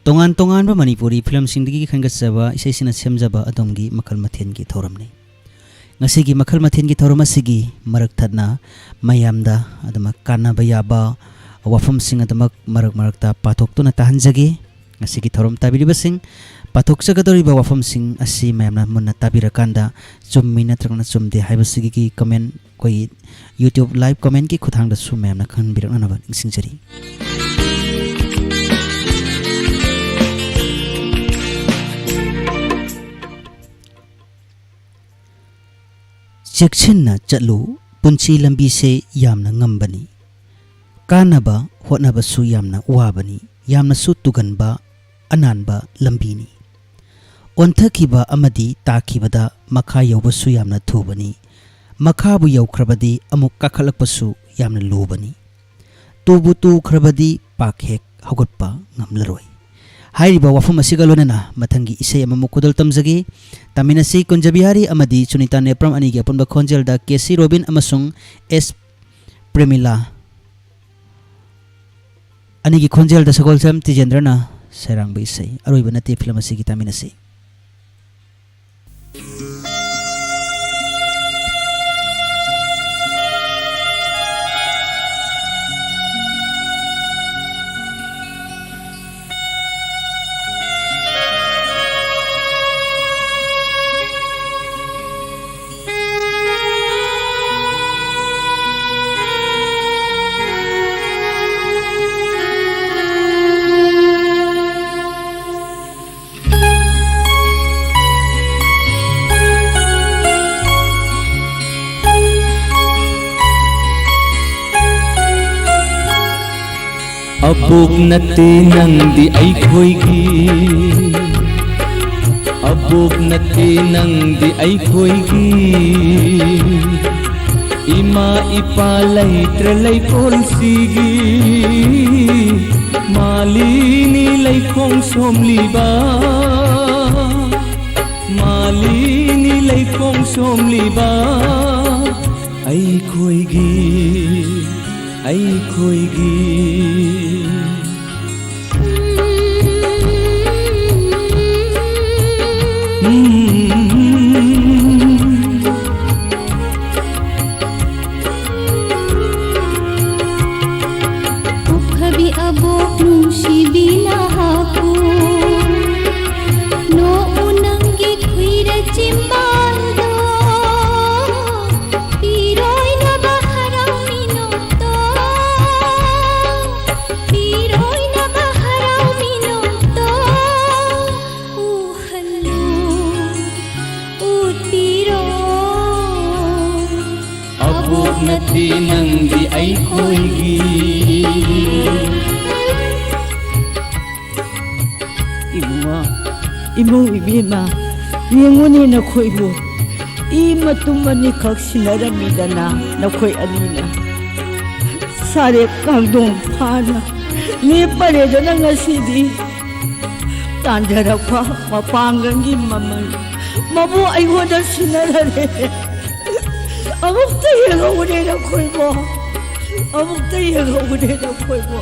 तोंगान तोंगान Manipuri film Sindgi खंगसबा इसेसिना सेमजबा अदोमगी मखल मथेन की थौरमने ngasi मखल मथेन की थौरम असिगी मरक थदना मयामदा अदमा कानाबा याबा वफम सिंग अदमक मरक मरकता पाथोक्तुना ताहनजगे ngasi थौरम ताबिरिबसिंग पाथोक्चगदोरिबा वफम सिंग असि मैमना मुन्ना ताबिरकांदा चुम्मी नत्रगना चुमदे हाइबसिगी की comment कोई YouTube live comment की खुथांग दसु मैमना खनबिरकनाबा निंगसिंगजरी चेक्सिन्ना चलू पुंची लंबी से यामना ngambani कानबा होटनबसु यामना वाबनी यामना सु तुगनबा अनानबा लंबीनी ओंथखिबा अमदी ताखिबदा मखा यौबसु यामना थुबनी मखाबु यौख्रबदी अमुक काखलकपसु यामना लुबनी तुबु तुख्रबदी पाखेक हगोटपा ngamlaroi हाइरिबा वफम असिगा लोनना मथंगी इसे अममु कोदल तमजगी तमिनसी कुंजबिहारी अमदी सुनीता नेप्रम अनिगे अपुनबा खोंजेलदा केसी रोबिन अमसुंग एस प्रेमिला अनिगी खोंजेलदा सगोलसम तिजेंद्रना सैरांग इसे अरोइबा नते फिल्म असिगी तमिनसी अबोक नते नंदी ऐखोइगी अबोक नते नंदी ऐखोइगी इमा इपा लैत्र लैकोलसिगी मालिनी लैकोंग सोमलिबा मालिनी लैकोंग सोमलिबा ऐखोइगी ऐखोइगी नती नंदी ऐखोइगी इमुआ इमु इबीमा येंगुनी नखोइबु इ मतुमनी खक्सिनरमिदना नखोइ अनिना सारे कांगदों फाना ने परेदना ngasiदी तांजरखा मपांगंगी ममल मबु आइगोदा सिनररे अमुक्ता येंगुनी नखोइबो अमुक्ता येंगुनी नखोइबो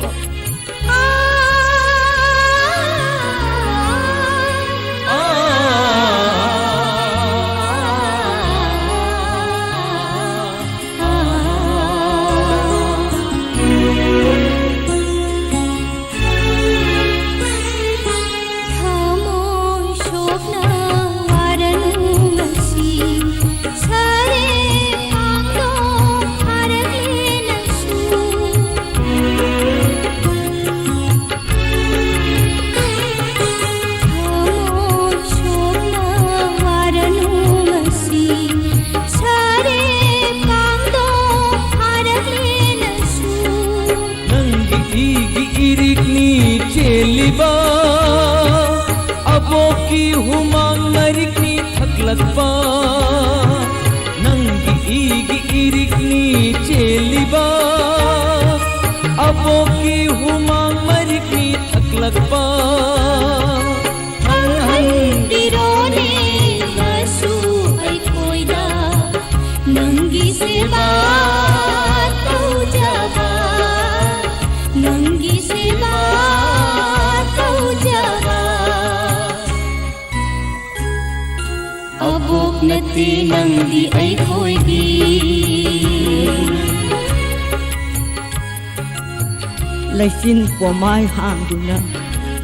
अबो की हुमांग मरिकनी थकलकबा नंगी ईगी इरिकनी चेलिबा अबो की हुमांग मरिकनी थकलकबा हंदिरोने नसु ऐकोइदा नंगी सेवा तौजबा ꯅꯠꯇꯦ ꯅꯪꯗꯤ ꯑꯩꯈꯣꯏꯒꯤ ꯂꯩꯆꯤꯟ ꯄꯣꯃꯥꯏ ꯍꯥꯡꯗꯨꯅ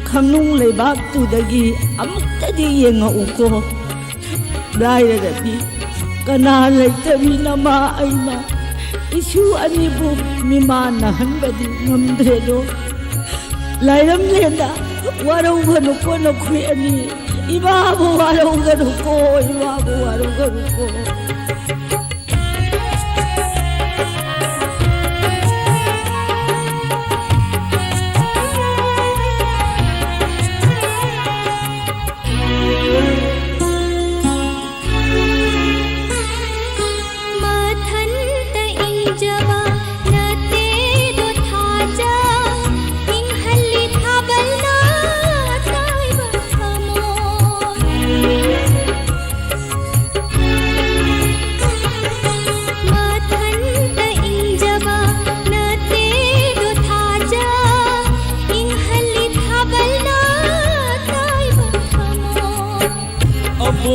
ꯈꯝꯅꯨꯡ ꯂꯩꯕꯥꯛꯇꯨꯗꯒꯤ ꯑꯃꯨꯛꯇꯗꯤ ꯌꯦꯡꯉꯛꯎꯀꯣ ꯂꯥꯏꯔꯔꯕꯤ ꯀꯅꯥ ꯂꯩꯇꯕꯤ ꯅꯃꯥ ꯑꯩꯅ ꯏꯁꯨ ꯑꯅꯤꯕꯨ ꯃꯤꯃꯥꯟꯅꯍꯟꯕꯗꯤ ꯉꯝꯗ꯭ꯔꯦꯗꯣ ꯂꯥꯏꯔꯝꯂꯦꯟꯗ ꯋꯥꯔꯧꯒꯅꯨꯀꯣ ꯅꯈꯣꯏ ꯑꯅꯤ 이바보 와롱가루고 이바보 와롱가루고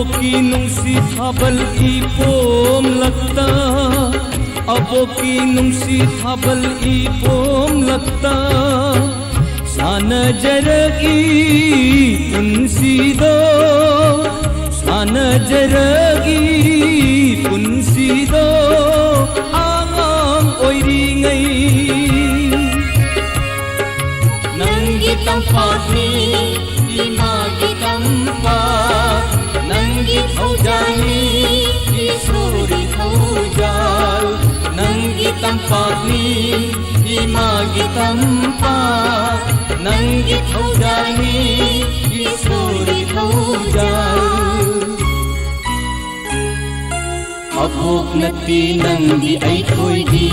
की नुंसी थाबल इपोम लगता अबो की नुंसी थाबल इपोम लगता सान जरगी पुंसी दो सान जरगी पुंसी दो आगाम ओइरी ngei नंगी तंपानी इमा की तंपा नंगी थौजानी ईश्वरी थौजाल नंगी तंपानी इमागी तंपा नंगी थौजानी ईश्वरी थौजाल अभोग नती नंगी ऐखोइगी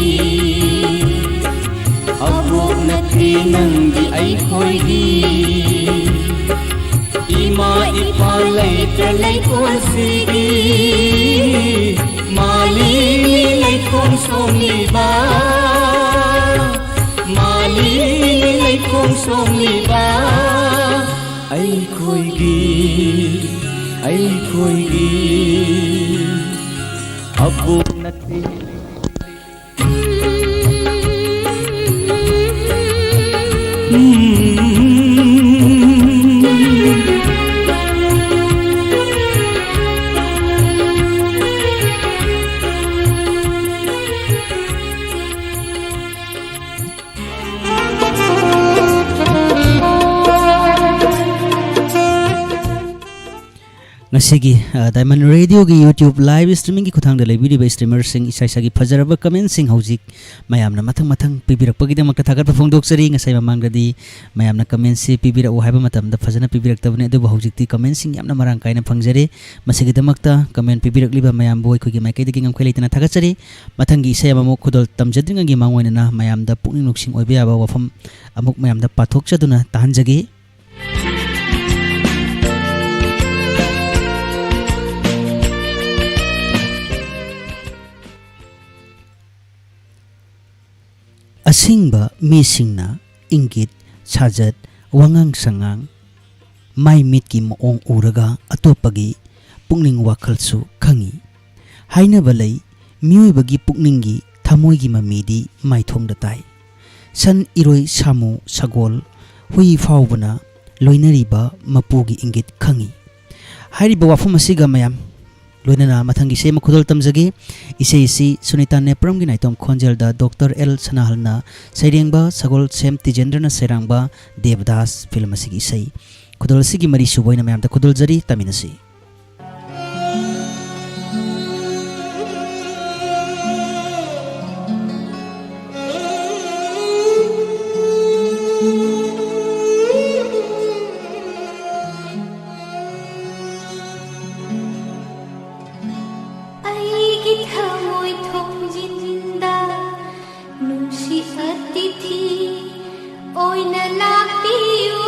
अभोग नती नंगी ऐखोइगी इमा इफा लैत्र लैकोंसिगी मालिनी लैकों सोमिबा मालिनी लैकों सोमिबा ऐखोइगी ऐखोइगी अबो नती ngasi Diamond Radio gi YouTube live streaming gi khuthang da lebi ba streamer sing isai sagi fajaraba comment sing hojik mayamna mathang mathang pibirak pagi da makta thagar phong dok sari ngasai mamang da di mayamna comment si pibira o haiba matam da fajana pibirak tabne da hojik ti comment sing yamna marang kaina phangjare masigi da makta comment pibirak liba mayam boy khogi mai kai da ngam khailai tana thagar sari mathang gi isai amamo khudol tamjadring gi mangoi na mayam da pukning nuksing oiba ba wafam amuk mayam da pathok chaduna tahanjagi asingba misingna ingit sajat wangang sangang mai mit ki moong uraga atopagi pungning wakhalsu khangi haina balai mioi bagi pungning gi thamoi gi mamidi mai thong da tai san iroi samu sagol hui faubuna loinari ba mapu gi ingit khangi hairi ba wafum asiga mayam loinana mathangi se makhudol tamjagi isi sunita nepram gi naitom khonjel da Dr. L Sanahalna sairengba sagol sem tijendrana serangba devdas film asigi sei khudol sigi mari suboina mayam da khudol jari taminasi Oina lapiu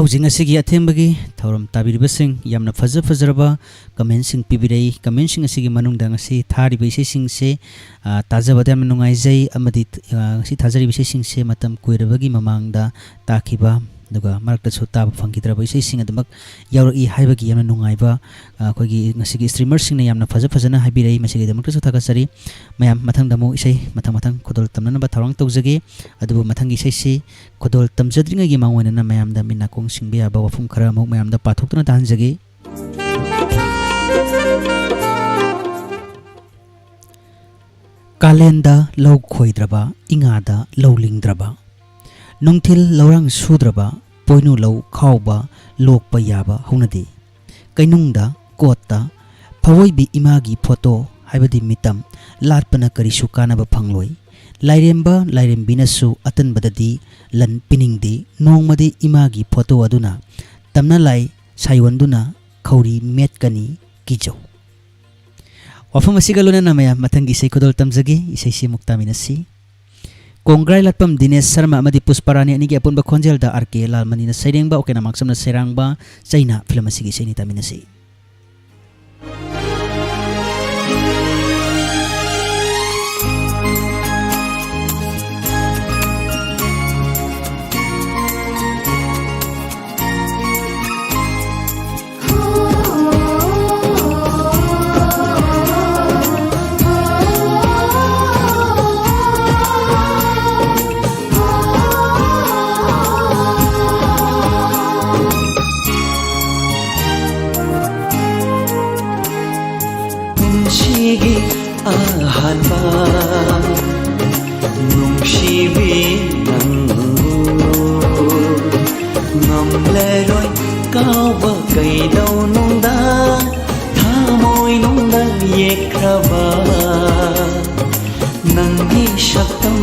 हौजिंग असिगी अथेंबगी थौरम ताबिरिबसिंग यामना फजरबा कमेंट्सिंग पिबिरई कमेंट्सिंग असिगी मनुंगदा ngasi थारिबा इसेसिंग से ताजबदा यामना नुंगाइजै अमदि ngasi थाजरिबा इसेसिंग से मतम कुइरबगी ममांगदा ताखिबा दुगा मरकतसु ताब फंगिद्रबा इसेसिंग अदमक यावरई हाइबगी यामना नुंगाइबा अखोगी ngasi स्ट्रीमर्सिंग ने यामना फजना हाबिरई मसिगी दमकतसु थागसरी मयाम मथंगदमो इसे मथंग खुदोल तमननबा थौरंग तौजगे अदुबु मथंगी इसेसि खुदोल तमजद्रिंगगी मांगवनना मयामदा मिनाकोंग सिंबे याबा वफुम खरा अमुक मयामदा पाथोक्तुना ताहनजगे कालेंदा लौ खोइद्रबा इंगादा लौ लिंद्रबा नुंथिल लौरांग सुद्रबा पोइनु लौ खावबा लोकपा याबा हौनदे कैनुंगदा कोत्ता फवोइबी इमागी फोटो हाइबदी मितम लाटपना करिसु कानाबा फंगलोय लाइरेंबा लाइरेंबिनसु अतनबददी लन पिनिंगदे नोंगमदे इमागी फोटो अदुना तमना लाई साइवंदुना खौरी मेटकनी किजौ वफम असिगा लोनना मया मथंगी इसे खुदोल तमजगे इसे मुक्तामिनसी कोंग्राई लटपम दिनेश शर्मा अमदी पुष्परानी अनिगी अपुनबा खोंजेलदा आरके लालमनीना सैरेंबा ओकेना माक्समना सेरांगबा चैना फिल्म असिगी सेनी तामिनसी ahanba nungsibi nangu ngamleroi kawa kaidau nungda thamoi nungda yekraba nangi shaktam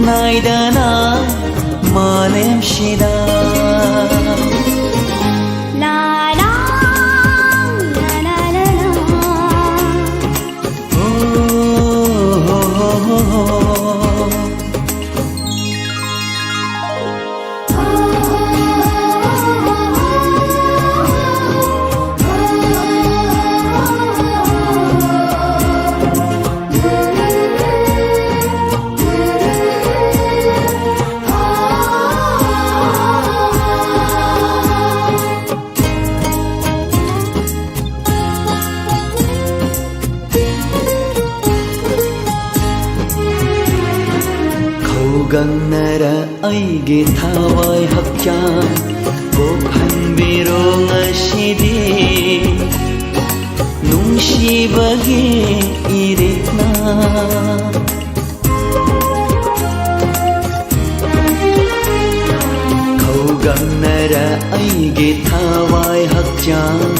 naidana malem shida la la la la la Gangnara aige thawai hakyan kokhanbiro ngashidi nungsibagi iritna Gangnara ꯅꯔ ꯑꯩꯒꯤ ꯊꯋꯥꯏ ꯍꯛꯆꯥꯡ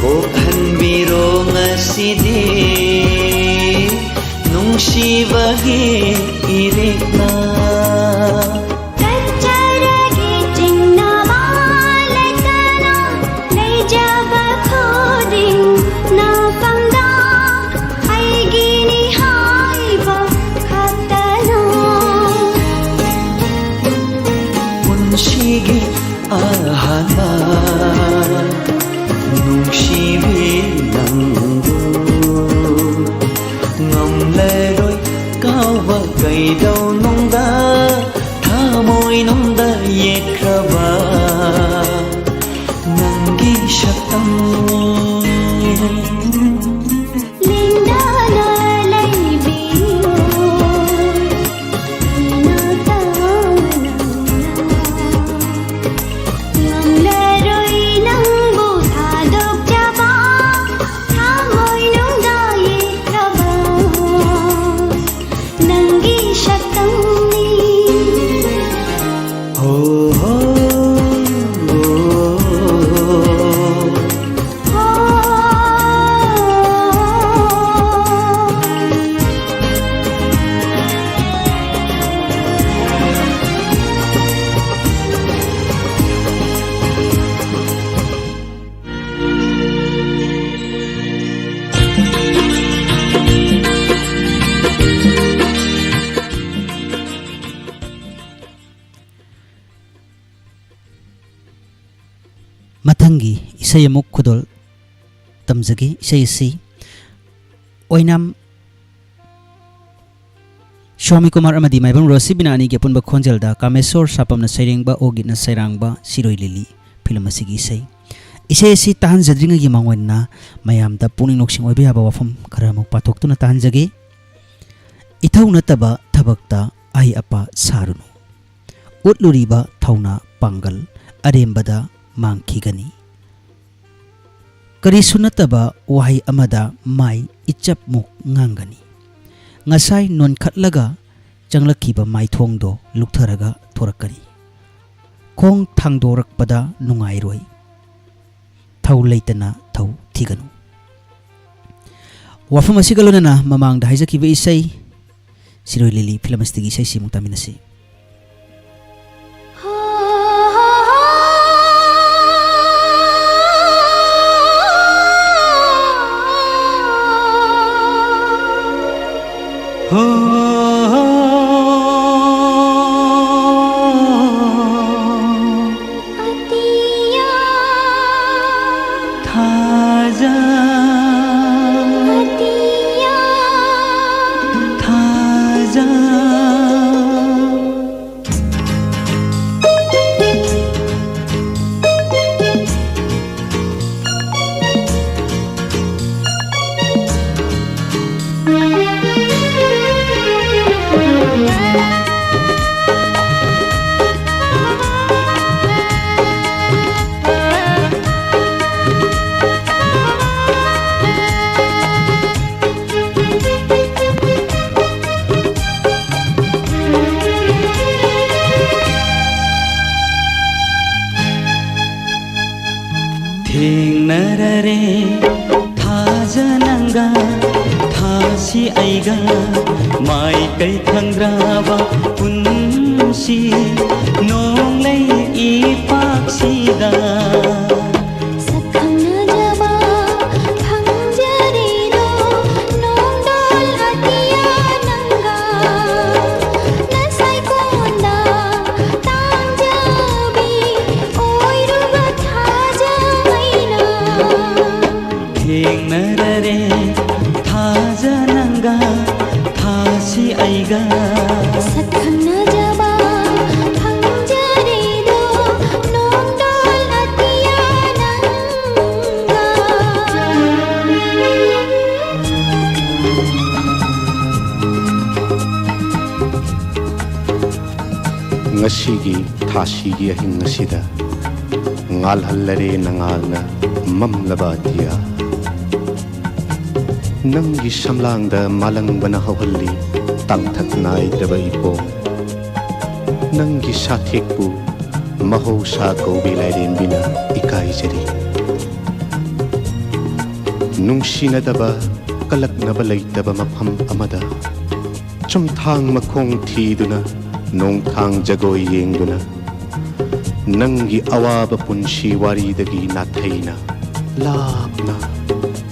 ꯀꯣꯛꯍꯟꯕꯤꯔꯣ ꯉꯁꯤꯗꯤ ꯅꯨꯡꯁꯤꯕꯒꯤ 이랬나 कच्चरगे चिन्नवा लेतना ले जब खोदिं ना पंदा आएगी निहाय वो खतना पुंशीगी Ahana नुंशीबी नंगू ngamleroi kawa kaidau nongda thamoi nongda yekraba nangi shatam linda na laibiyo na ngamleroi nangbu thadok jaba thamoi nongda yekraba nangi shatamni ho ho ꯃꯊꯪꯒꯤ ꯏꯁꯩ ꯑꯃꯨꯛ ꯈꯨꯗꯣꯜ ꯇꯝꯖꯒꯦ ꯏꯁꯩ ꯑꯁꯤ ꯑꯣꯏꯅꯥꯝ ꯁ꯭ꯋꯥꯃꯤ ꯀꯨꯃꯥꯔ ꯑꯃꯗꯤ ꯃꯥꯏꯕꯝ ꯔꯣꯁꯤꯕꯤꯅ ꯑꯅꯤꯒꯤ ꯑꯄꯨꯟꯕ ꯈꯣꯟꯖꯦꯜꯗ ꯀꯥꯃꯦꯁꯣꯔ ꯁꯥꯄꯝꯅ ꯁꯩꯔꯦꯡꯕ ꯑꯣꯒꯤꯠꯅ ꯁꯩꯔꯥꯡꯕ ꯁꯤꯔꯣꯏ ꯂꯤꯂꯤ ꯐꯤꯂꯝ ꯑꯁꯤꯒꯤ ꯏꯁꯩ ꯑꯁꯤ ꯇꯥꯍꯟꯖꯗ꯭ꯔꯤꯉꯩꯒꯤ ꯃꯥꯡꯑꯣꯏꯅꯅ ꯃꯌꯥꯝꯗ ꯄꯨꯛꯅꯤꯡ ꯂꯧꯁꯤꯡ ꯑꯣꯏꯕ ꯌꯥꯕ ꯋꯥꯐꯝ ꯈꯔ ꯑꯃꯨꯛ ꯄꯥꯊꯣꯛꯇꯨꯅ ꯇꯥꯍꯟꯖꯒꯦ ꯏꯊꯧ ꯅꯠꯇꯕ ꯊꯕꯛꯇ ꯑꯍꯩ ꯑꯄꯥ ꯁꯥꯔꯨꯅꯨ ꯎꯠꯂꯨꯔꯤꯕ ꯊꯧꯅꯥ ꯄꯥꯡꯒꯜ ꯑꯔꯦꯝꯕꯗ ꯃꯥꯡꯈꯤꯒꯅꯤ ꯀꯔꯤꯁꯨ ꯅꯠꯇꯕ ꯋꯥꯍꯩ ꯑꯃꯗ ꯃꯥꯏ ꯏꯆꯞꯃꯨꯛ ꯉꯥꯡꯒꯅꯤ ꯉꯁꯥꯏ ꯅꯣꯟꯈꯠꯂꯒ ꯆꯪꯂꯛꯈꯤꯕ ꯃꯥꯏꯊꯣꯡꯗꯣ ꯂꯨꯛꯊꯔꯒ ꯊꯣꯔꯛꯀꯅꯤ ꯈꯣꯡ ꯊꯥꯡꯗꯣꯔꯛꯄꯗ ꯅꯨꯡꯉꯥꯏꯔꯣꯏ ꯊꯧ ꯂꯩꯇꯅ ꯊꯧ ꯊꯤꯒꯅꯨ ꯋꯥꯐꯝ ꯑꯁꯤꯒ ꯂꯣꯏꯅꯅ ꯃꯃꯥꯡꯗ ꯍꯥꯏꯖꯈꯤꯕ ꯏꯁꯩ ꯁꯤꯔꯣꯏ ꯂꯤꯂꯤ ꯐꯤꯂꯝ ꯑꯁꯤꯒꯤ ꯏꯁꯩꯁꯤ ꯑꯃꯨꯛ ꯇꯥꯃꯤꯟꯅꯁꯤ ꯊꯦꯡꯅꯔꯔꯦ ꯊꯥꯖꯅꯪꯒ ꯊꯥꯁꯤ ꯑꯩꯒ ꯃꯥꯏꯀꯩ ꯈꯪꯗ꯭ꯔꯕ ꯄꯨꯟꯁꯤ ꯅꯣꯡꯂꯩ ꯏꯄꯥꯛꯁꯤꯗ सखंजबा खंजरीरो नोंदोल अतिया नंगा नसाई कोंदा तांजबी ओइरुगा थाजमैना ꯊꯦꯡꯅꯔꯔꯦ ꯊꯥꯖꯅꯪꯒ ꯊꯥꯁꯤ ꯑꯩꯒ सखंजबा खंजरीरो नोंदोल अतिया नंगा ngasigi thasigi ahing asida ngalhallare nangalna mamlaba dia nangi samlangda malangbana hawhalli tangthak naidraba ipo nangi sathekpu mahousa kaubi lairembina ikaijari nungsinadaba kalaknaba leitaba mafam amada chumthang makhong thiduna nongthang jagoi yengduna nangi awaba punshi waridagi nathaina lapna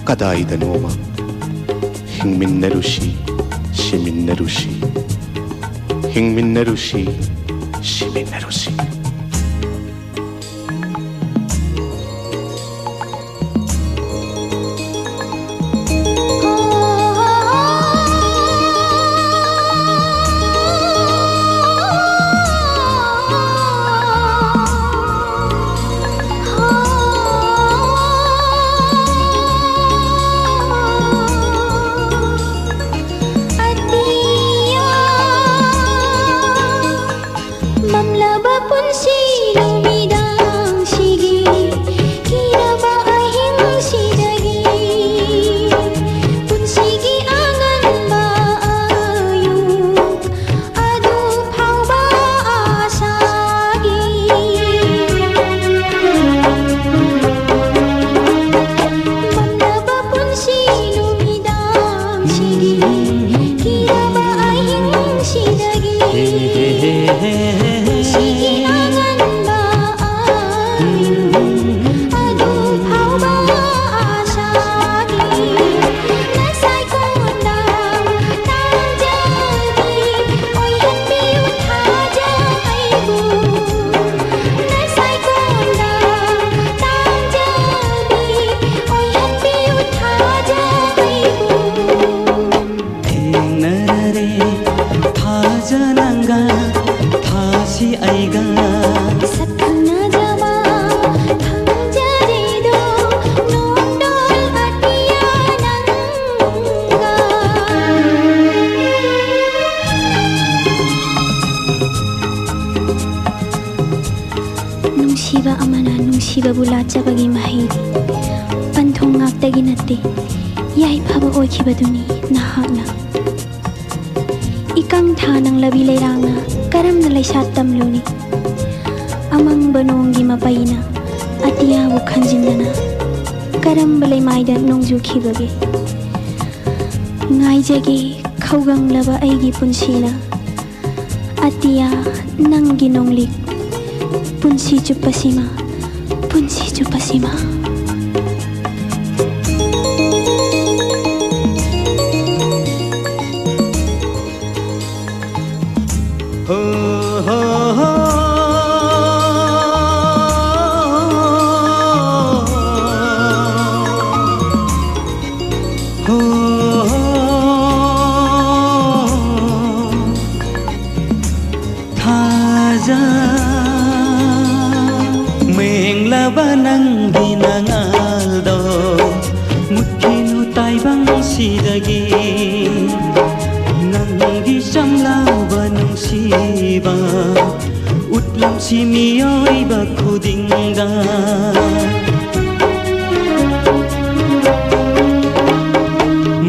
kadaida noma hingminnarushi shiminnarushi hingminnarushi shiminnarushi ꯆꯕꯒꯤ ꯃꯍꯩꯗꯤ ꯄꯟꯊꯨꯡ ꯉꯥꯛꯇꯒꯤ ꯅꯠꯇꯦ ꯌꯥꯏꯐꯕ ꯑꯣꯏꯈꯤꯕꯗꯨꯅꯤ ꯅꯍꯥꯛꯅ ꯏꯀꯪ ꯊꯥꯅꯪꯂꯕꯤ ꯂꯩꯔꯥꯡꯅ ꯀꯔꯝꯅ ꯂꯩꯁꯥꯠ ꯇꯝꯂꯨꯅꯤ ꯑꯃꯪꯕ ꯅꯣꯡꯒꯤ ꯃꯄꯩꯅ ꯑꯇꯤꯌꯥꯕꯨ ꯈꯟꯖꯤꯟꯗꯅ ꯀꯔꯝꯕ ꯂꯩꯃꯥꯏꯗ ꯅꯣꯡꯖꯨꯈꯤꯕꯒꯦ ꯉꯥꯏꯖꯒꯦ ꯈꯧꯒꯪꯂꯕ ꯑꯩꯒꯤ ꯄꯨꯟꯁꯤꯅ ꯑꯇꯤꯌꯥ ꯅꯪꯒꯤ ꯅꯣꯡꯂꯤꯛ ꯄꯨꯟꯁꯤ ꯆꯨꯞꯄꯁꯤꯃ punsi chupasima ho ho ho ho thaja Banangi nangaldo mutkinu taibang sidagi nangi samlawa nungsiba utlam simiyoy bakudinga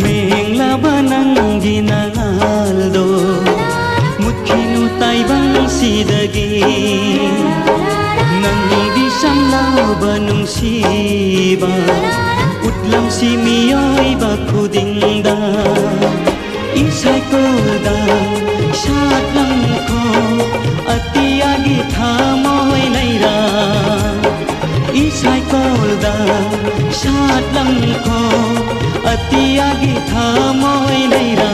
mengla banangi nangaldo mutkinu taibang sidagi nangi samlawa nungsiba utlam simiyoy bakudinda isay ko da shat lang ko atiyagi thamoy layra isay ko da shat lang ko atiyagi thamoy layra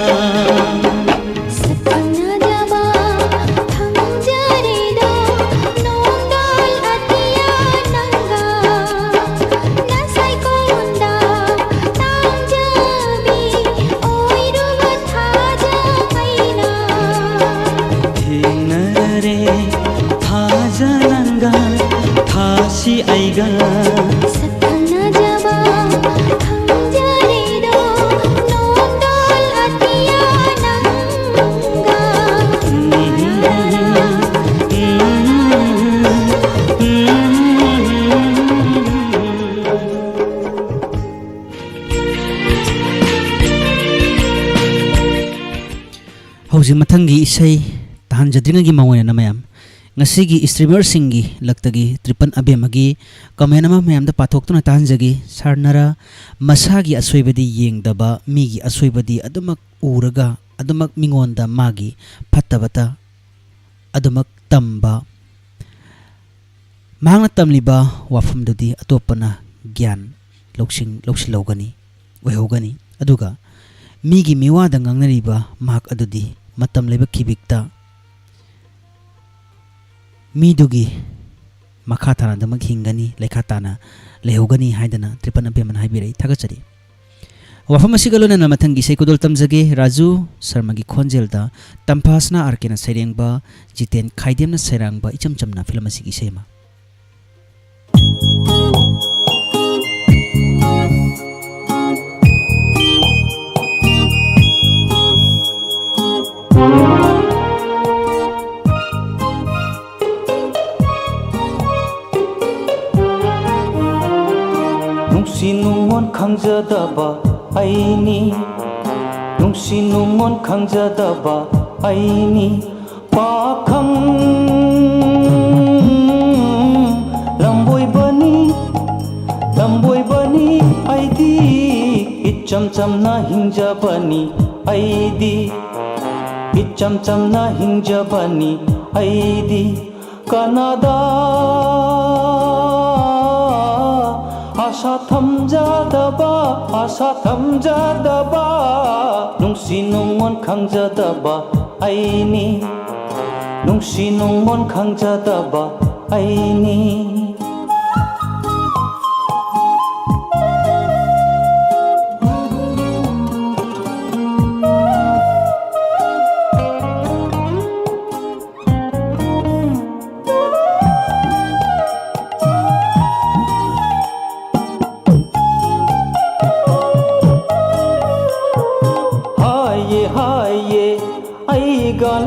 si aiga sakana jaba thangjare do nondol atiya nanga hauji mathangi isai tahan jadringa gi mawena na mayam ngasigi streamer singi laktagi tripan abemagi comment ama mayamda pathokna tanjagi sarnara masagi asoibadi yengdaba migi asoibadi adumak uraga adumak mingonda magi phattabata adumak tamba mahangna tamliba wafamdudi atopana gyan logani oihogani aduga migi miwada ngangnariba mahak adudi matam leba kibikta मीदुगी मखा ताना दमक हिंगनी लेखा ताना लेहोगनी हाइदना त्रिपन अबेमन हाइबिरई थागचरी वफम असिगलोना नमथंगी सेकुदोल तमजगे राजू शर्मा की खोंजेलदा तंफासना आरकेना सैरेंगबा Jiten खाइदेमना सैरांगबा इचम चमना film असिगी सेमा ꯅꯨꯡꯁꯤ ꯈꯪꯖꯗꯕ ꯑꯩꯅꯤ ꯅꯨꯡꯁꯤ ꯅꯨꯡꯉꯣꯟ ꯈꯪꯖꯗꯕ ꯑꯩꯅꯤ ꯄꯥꯈꯪ ꯂꯝꯕꯣꯏꯕꯅꯤ ꯂꯝꯕꯣꯏꯕꯅꯤ ꯑꯩꯗꯤ ꯏꯆꯝ ꯆꯝꯅ ꯍꯤꯡꯖꯕꯅꯤ ꯑꯩꯗꯤ ꯏꯆꯝ ꯆꯝꯅ ꯍꯤꯡꯖꯕꯅꯤ ꯑꯩꯗꯤ ꯀꯅꯥꯗ 아사 탐자다바 뭉시 농원 강자다바 아이니 뭉시 농원 강자다바 아이니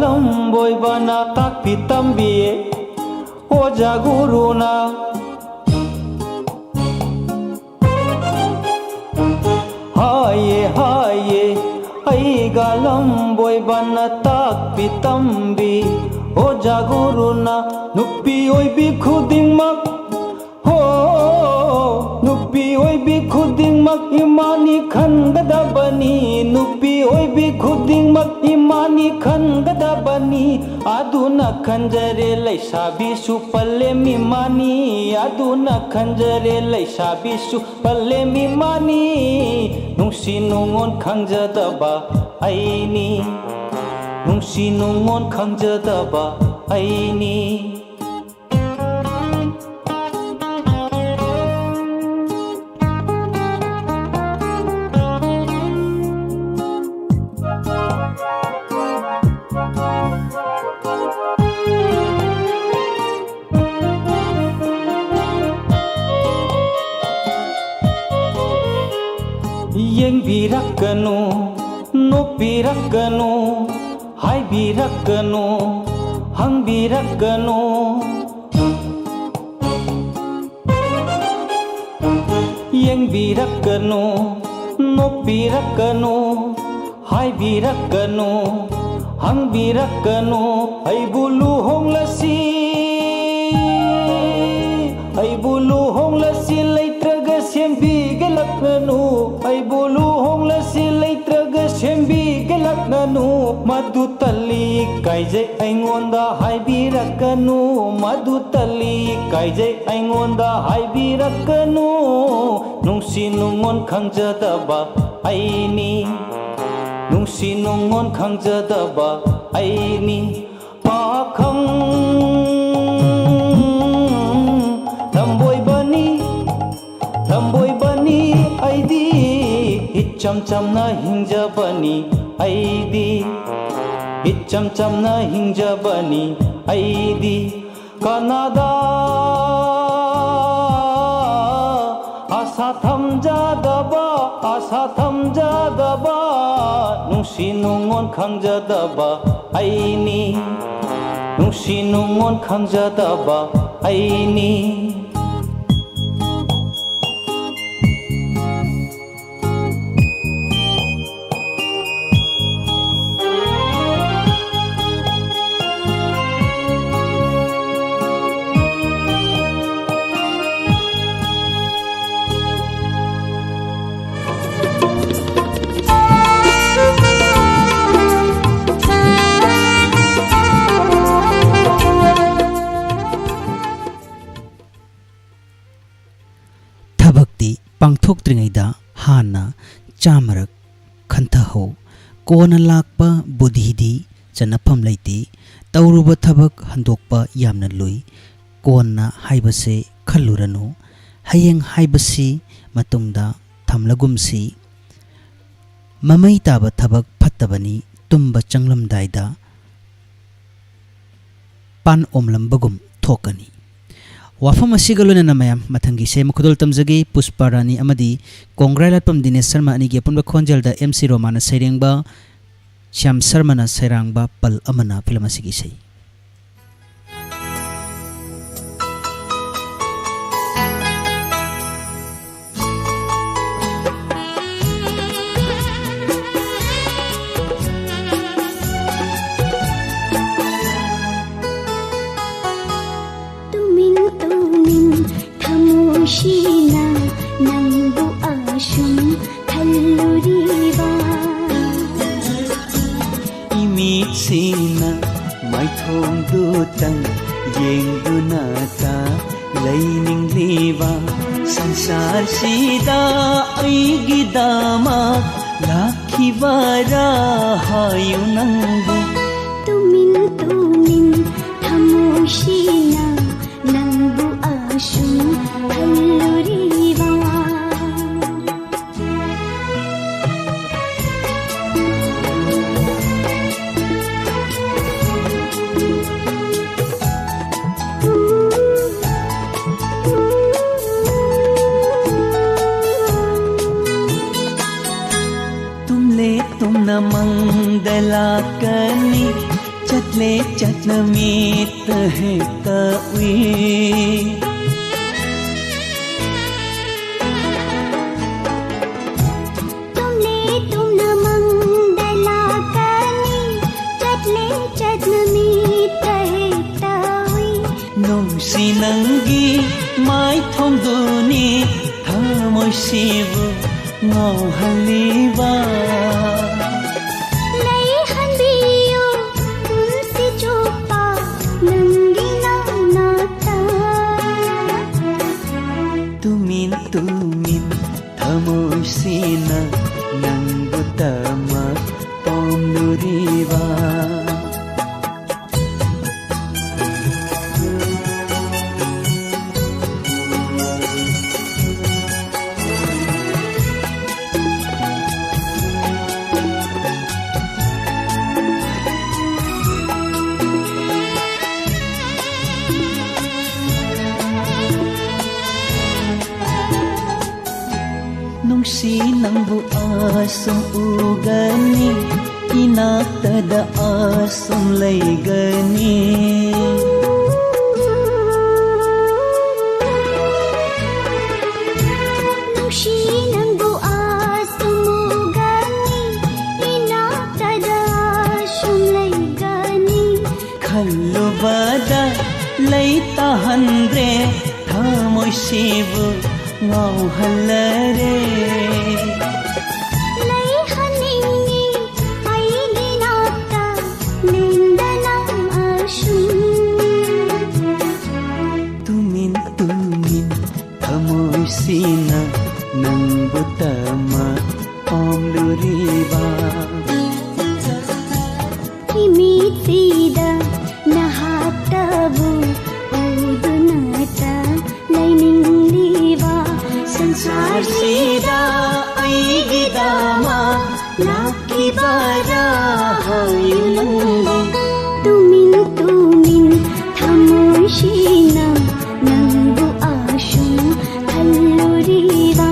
ꯂꯝꯕꯣꯏꯕꯅ ꯇꯥꯛꯄꯤ ꯇꯝꯕꯤꯌꯦ ꯑꯣꯖꯥ ꯒꯨꯔꯨꯅ ꯍꯥꯏꯌꯦ ꯍꯥꯏꯌꯦ ꯑꯩꯒ ꯂꯝꯕꯣꯏꯕꯅ ꯇꯥꯛꯄꯤ ꯇꯝꯕꯤ ꯑꯣꯖꯥ ꯒꯨꯔꯨꯅ ꯅꯨꯄꯤ ꯑꯣꯏꯕꯤ ꯈꯨꯗꯤꯡꯃꯛ ꯍꯣ ꯅꯨꯄꯤ ꯑꯣꯏꯕꯤ ꯈꯨꯗꯤꯡꯃꯛ ꯏꯃꯥꯅꯤ ꯈꯟꯒꯗꯕꯅꯤ ꯅꯨꯄꯤ ꯑꯣꯏꯕꯤ ꯈꯨꯗꯤꯡꯃꯛ ꯏꯃꯥꯅꯤ ꯈꯟꯒꯗꯕꯅꯤ ꯑꯗꯨꯅ ꯈꯟꯖꯔꯦ ꯂꯩꯁꯥꯕꯤꯁꯨ ꯄꯜꯂꯦꯝꯃꯤ ꯃꯥꯅꯤ ꯑꯗꯨꯅ ꯈꯟꯖꯔꯦ ꯂꯩꯁꯥꯕꯤꯁꯨ ꯄꯜꯂꯦꯝꯃꯤ ꯃꯥꯅꯤ ꯅꯨꯡꯁꯤ ꯅꯨꯡꯉꯣꯟ ꯈꯪꯖꯗꯕ ꯑꯩꯅꯤ ꯅꯨꯡꯁꯤ ꯅꯨꯡꯉꯣꯟ ꯈꯪꯖꯗꯕ ꯑꯩꯅꯤ yengbirakanu nopirakanu haibirakanu hangbirakanu yengbirakanu nopirakanu haibirakanu hangbirakanu aibulu honglasi aibulu honglasi leitraga sembigelakanu aibulu honglasi leitraga sembigelakanu madu tali kaijai aingonda haibirakanu madu tali kaijai aingonda haibirakanu nungsi nungon khangjadaba aini nungsi nungon khangjadaba aini pakhang lamboibani aidi icham chamna hingjabani aidi icham chamna hingjabani aidi kanada asa thamjadaba nungsi nungon khangjadaba aini nungsi nungon khangjadaba aini ꯄꯥꯡꯊꯣꯛꯇ꯭ꯔꯤꯉꯩꯗ ꯍꯥꯟꯅ ꯆꯥꯃꯔꯛ ꯈꯟꯊꯍꯧ ꯀꯣꯟꯅ ꯂꯥꯛꯄ ꯕꯨꯙꯤꯗꯤ ꯆꯟꯅꯐꯝ ꯂꯩꯇꯦ ꯇꯧꯔꯨꯕ ꯊꯕꯛ ꯍꯟꯗꯣꯛꯄ ꯌꯥꯝꯅ ꯂꯨꯏ ꯀꯣꯟꯅ ꯍꯥꯏꯕꯁꯦ ꯈꯜꯂꯨꯔꯅꯨ ꯍꯌꯦꯡ ꯍꯥꯏꯕꯁꯤ ꯃꯇꯨꯡꯗ ꯊꯝꯂꯒꯨꯝꯁꯤ ꯃꯃꯩ ꯇꯥꯕ ꯊꯕꯛ ꯐꯠꯇꯕꯅꯤ ꯇꯨꯝꯕ ꯆꯪꯂꯝꯗꯥꯏꯗ ꯄꯥꯟ ꯑꯣꯝꯂꯝꯕꯒꯨꯝ ꯊꯣꯛꯀꯅꯤ ꯋꯥꯐꯝ ꯑꯁꯤꯒ ꯂꯣꯏꯅꯅ ꯃꯌꯥꯝ ꯃꯊꯪꯒꯤ ꯁꯦꯝ ꯈꯨꯗꯣꯜ ꯇꯝꯖꯒꯦ ꯄꯨꯁꯄꯥ ꯔꯥꯅꯤ ꯑꯃꯗꯤ ꯀꯣꯡꯒ꯭ꯔꯥꯏ ꯂꯥꯠꯄꯝ ꯗꯤꯅꯦꯁ ꯁꯔꯃ ꯑꯅꯤꯒꯤ ꯑꯄꯨꯟꯕ ꯈꯣꯟꯖꯦꯜꯗ MC ꯔꯣꯃꯥꯅ ꯁꯩꯔꯦꯡꯕ ꯁ꯭ꯌꯥꯝ ꯁꯔꯃꯅ ꯁꯩꯔꯥꯡꯕ ꯄꯜ ꯑꯃꯅ ꯐꯤꯂꯝ ꯑꯁꯤꯒꯤ ꯏꯁꯩ ꯅꯨꯡꯁꯤꯅ ꯅꯪꯕꯨ ꯑꯁꯨꯝ ꯈꯜꯂꯨꯔꯤꯕ 이미지나 마이통두땅 ꯌꯦꯡꯗꯨꯅꯇ ꯂꯩꯅꯤꯡꯂꯤꯕ ꯁꯪꯁꯥꯔꯁꯤꯗ ꯑꯩꯒꯤꯗꯃꯛ ꯂꯥꯛꯈꯤꯕꯔꯥ ꯍꯥꯏꯌꯨ ꯅꯪꯕꯨ ꯇꯨꯃꯤꯟ ꯇꯨꯃꯤꯟ ꯊꯃꯣꯏꯁꯤꯅ ꯅꯪꯕꯨ ꯑꯁꯨꯝ ꯈꯜꯂꯨꯔꯤꯕ तुमना मंगलाकनी चतले चतनमीत है तवी तुमना मंगलाकनी चतले चतनमीत है तवी नुंसी नंगी माई थोंदुनी थमोइसिबु ngauhaliba tumin tumin thamoisina nangbu tama pomnuriba nungsi nangbu asum ugani inaktada asum laygani nungsi nangbu asum ugani inaktada asum laygani khallubada laytahandre thamoisibu ngauhalare layhaningi aiginata nindanam ashum tumin tumin thamoisina nangbutama pomluriba imitida nahatabu udunata layningliba संसारसिदा ऐगिदामा लाखिबारा Hayu नंगु Tumin Tumin थमोइसिना नंगु आशुम खल्लुरिबा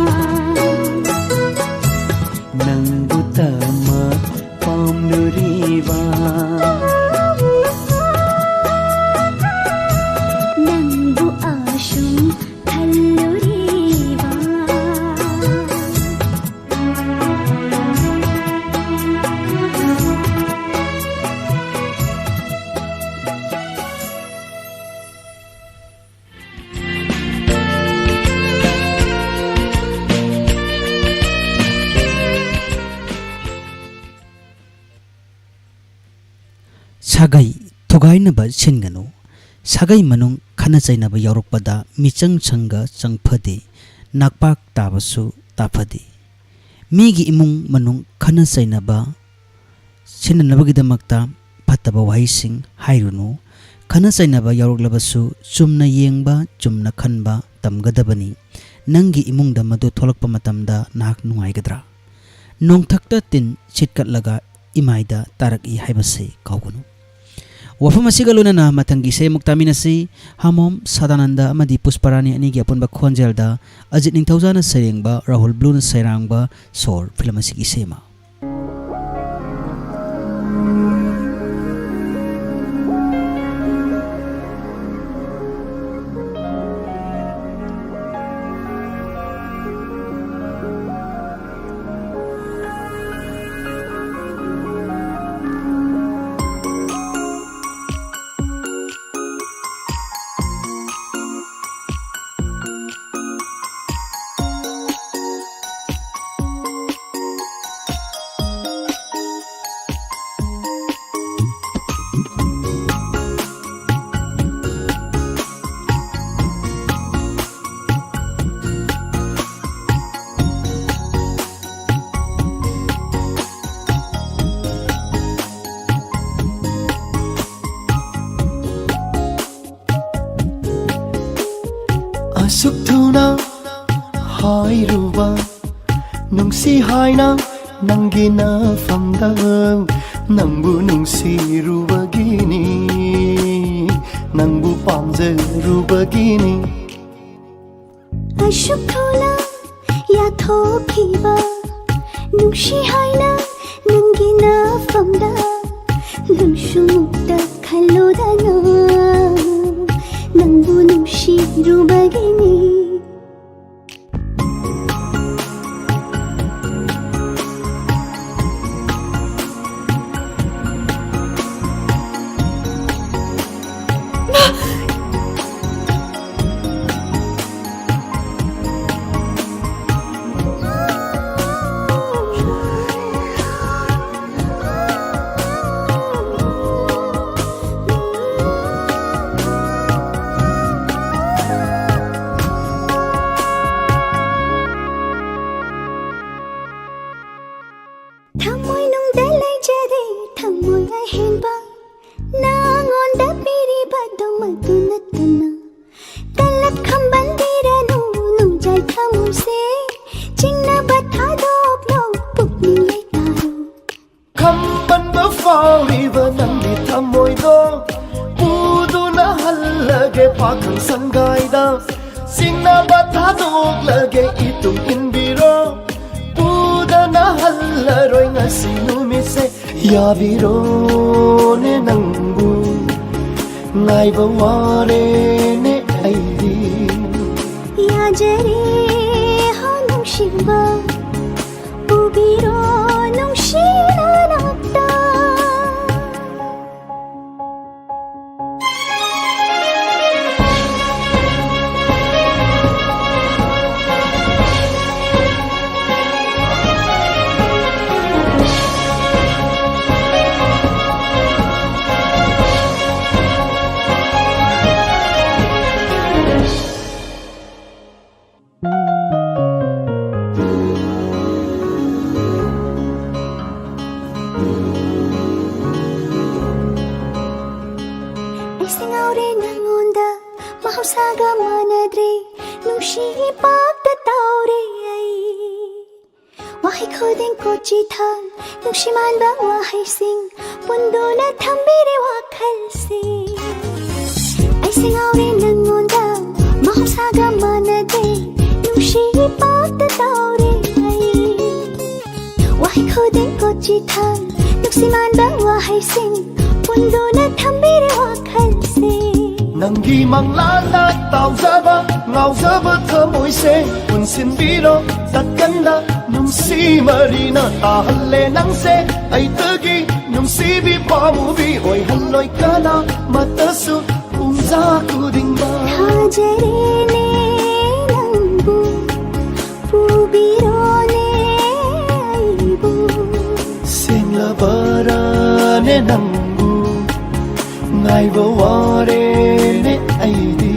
नंगु तमा पामलुरिबा नंगु आशुम खल्लुरिबा sagai thugainaba singanu sagai manung khana chainaba yaurokpada michang changa changphade nakpak tabasu ताफदी मीगी इमुंग मनुंग खना सैनबा सिननबगिदमक्ता फत्तबा वाहिसिंग हाइरुनु खना सैनबा यावरग्लबसु चुमना येंगबा चुमना खनबा तमगदबनी नंगी इमुंगदा मदु थोलकपा मतमदा नाक नुंगाइगद्रा नोंथक्ता तिन चिटकटलगा इमाइदा तारकी हाइबसे काउगनु वफम असिगा लोनना मतंगी से मुक्तामिनसी हमोम सदानंदा अमदी पुष्परानी अनिगी अपुनबा खोंजेलदा अजित निंथौजाना सरेंगबा राहुल ब्लून सैरांगबा सोर film असिगी Sema Asuk thuna hairuba nungsi haina nangina famda nangbu nungsi rubagini nangbu pamjarubagini Asuk thuna ya thokiba nungsi haina nangina famda nungshumukta khalodana nangbu nungsi rubagini Thamoy nung dalay jare thamoy ay henba nangon da piri badong madunatana talat khambandira nung jai thamoy se chingna batha dok no pukni lay taro khamban ba fauriba nangni thamoy do puduna hallage pakhang sangaida singna batha dok lage itung inbiro pudana hallaroi ngasi numise yabiro ne nangbu ngaiba ware ne aidi ya jare ho nung shiba ubiro nung shina nakta Isingaure nangonda mahausaga manadre nungshi ipagda taure ay wahi khodeng kochi thang nungshi man ba wahi sing pundo na thambire wakhal se Isingaure nangonda mahausaga manadre nungshi ipagda taure ay wahi khodeng kochi thang nungshi man ba wahi sing pundo na thambire wakhal se Nangi manglala tauzaba ngauzaba thamoy se punsin biro tatkanda nungsi marina tahalle nangse ay tagi nungsi bi pamu bi oi halloi kala matasu umza kudingba Hajare ne nangbu pubiro ne aibu singla bara ne nangbu ngaiba ware ne aidi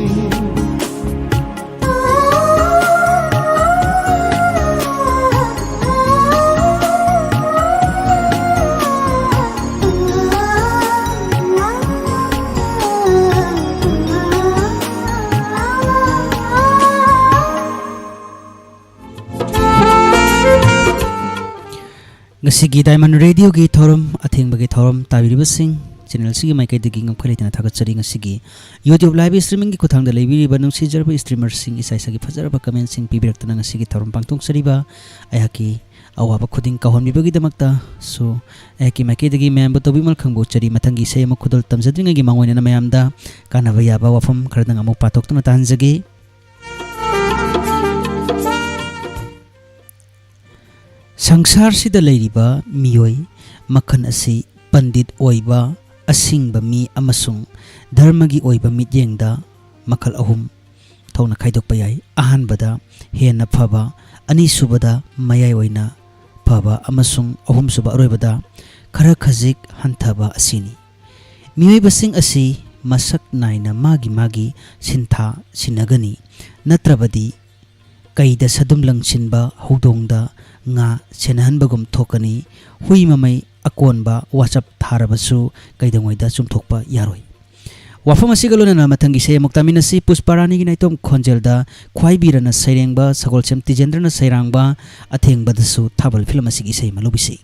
ngasi Diamond Radio gi thorum atheng bagi thorum tabiri sing channel sigi mai kai digi ngam khali tana thagat chari ngasi gi YouTube live streaming gi kuthang da lebiri banung si jarba streamer sing isai sagi phajara ba comment sing pibirak tana ngasi gi thorum pangtung sariba ayaki awaba khuding kahon bibagi damakta so ayaki mai kai digi mem ba tobi mal khangbo chari mathangi sei ma khudol tamjadringa gi mangoina na mayam da kana ba yaba wafam khardang amu patok tuna tanjagi Sangsar sida leiriba miyoi makhan asi pandit oiba asingba mi amasung dharmagi oiba mityengda makhal ahum thona khaidok payai ahan bada hena phaba ani subada mayai oina phaba amasung ahum suba aroibada khara khajik hanthaba asini miyoi basing asi masak naina magi sintha sinagani natrabadi kaida sadum langchinba hodongda nga senahan bagum thokani hui mamai akonba whatsapp tharabasu kaidangoida chumthokpa yaroi wafam asigalona na mathangi se muktamina si pusparani gi naitom khonjelda khwaibirana sairengba sagolchem tijendrana sairangba athengba dasu thabal film asigi sei malubisi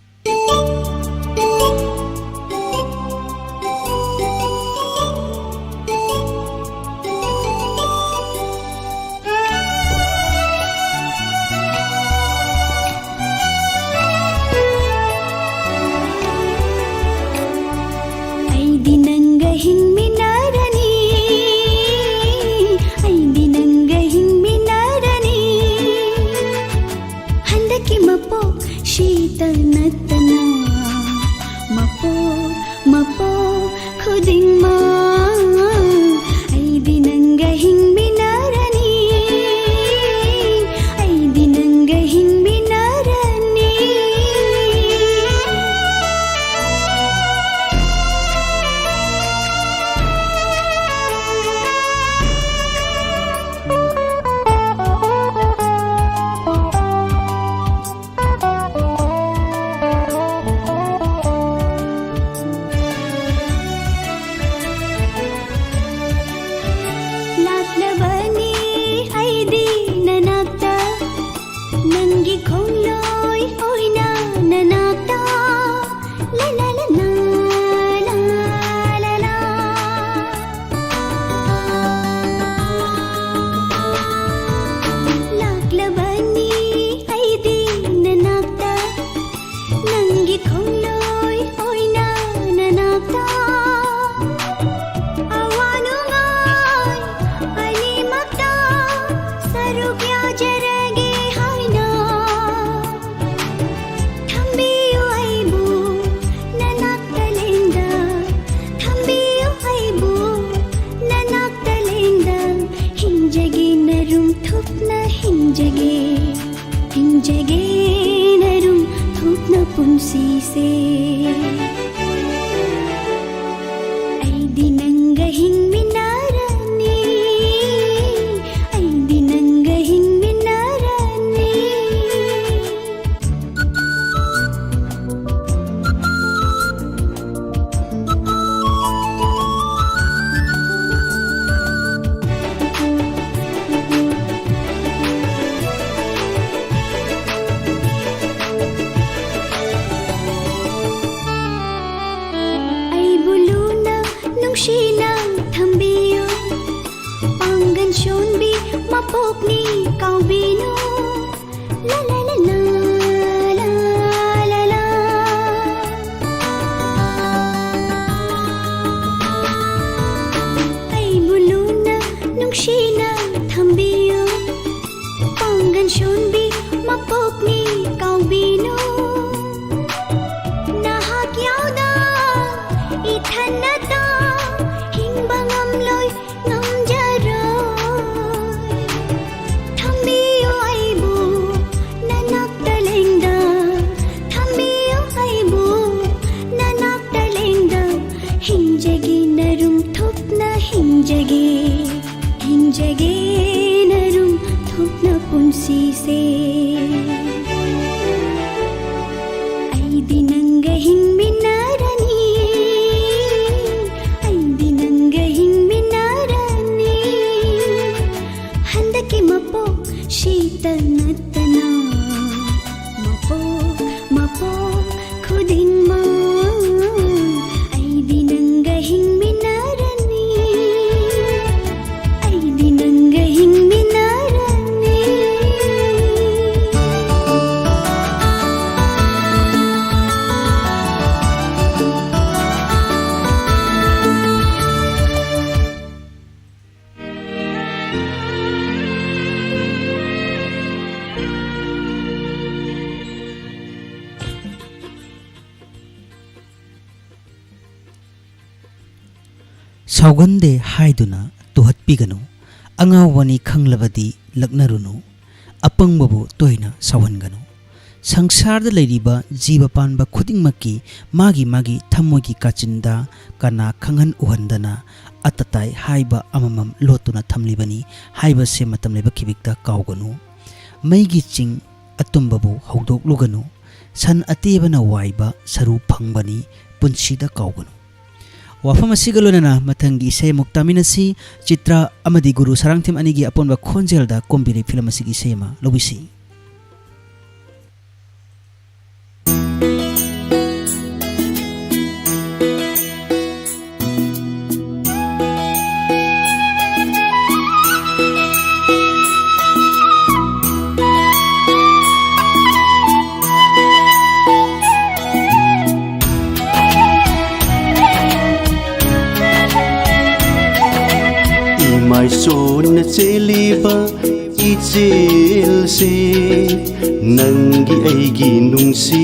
Saugande haiduna tuhatpiganu angawani khanglabadi laknarunu apangbabu toina sawhanganu sangsarda leiriba jiba panba khudingmaki magi thamogi kachinda kana khanghan uhandana atatai haiba amamam lotuna thamlibani haiba se matam leba kibikta kauganu maigi ching atumbabu hawdok luganu san atebana waiba saru phangbani punsida kauganu wafam asiga lonana mathangi isei muktaminasi chitra amadi guru sarangthim anigi aponba khonjelda kombiri film asigi sema lobisi mai son cheliba ichel se nangi aigi nungsi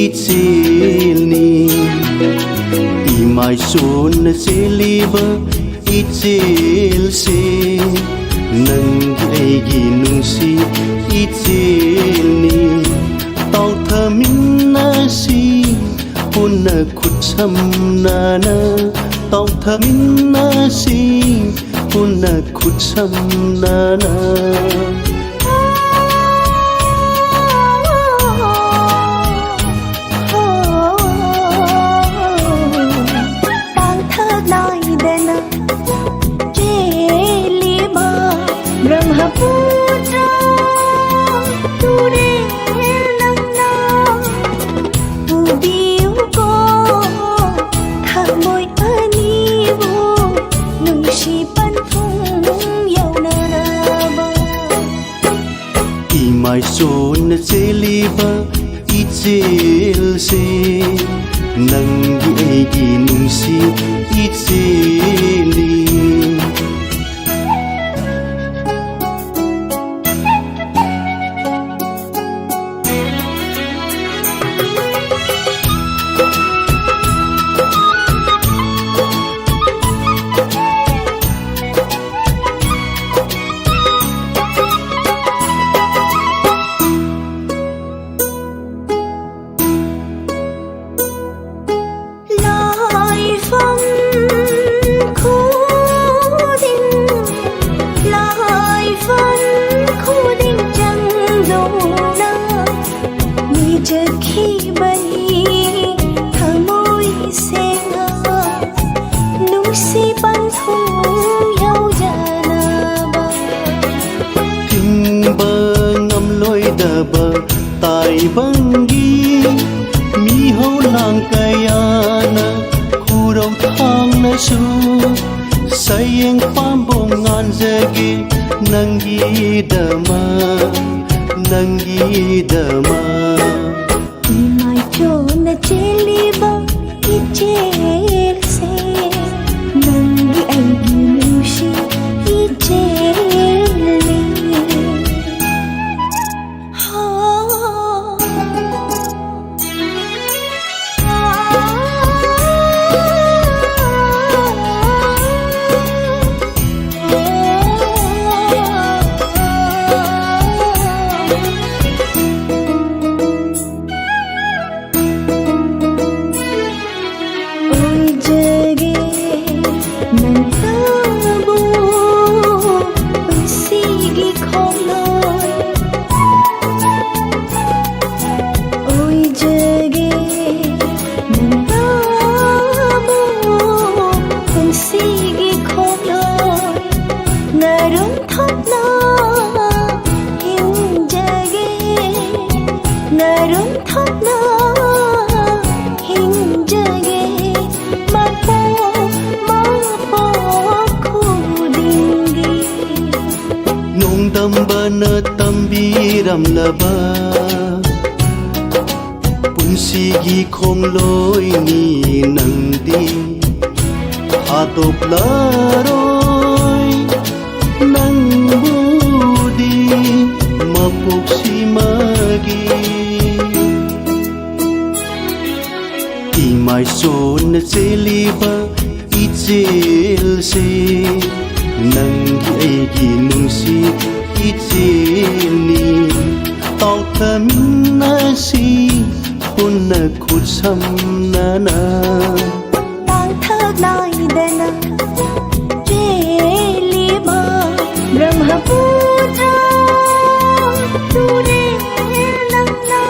ichel ni mai son cheliba ichel se nangi aigi nungsi ichel ni tau thaminna si punna khutsam nana tau thaminna si punna khutsam nana tang thơ nói dana cheliba brahmaputra ture nangna ubiu ko thamoi ani wo nungsi mai son cheliba ichel se nangi aigi nungsi icheli tai bangi mi ho lang kayana khurau thang na su sayeng pambong ngan jagi nangi dama mai chon cheliba ichel se nangi aigi nungsi icheli tambiram laba punsigi khongloi ni nangdi atop laroi nangbudi mapok simagi imai son cheliba ichelse nangi aigi nungsi ichilni tawthaminasi punna khutsamnana tangthaglai Reliba Brahmaputra Ture Nangna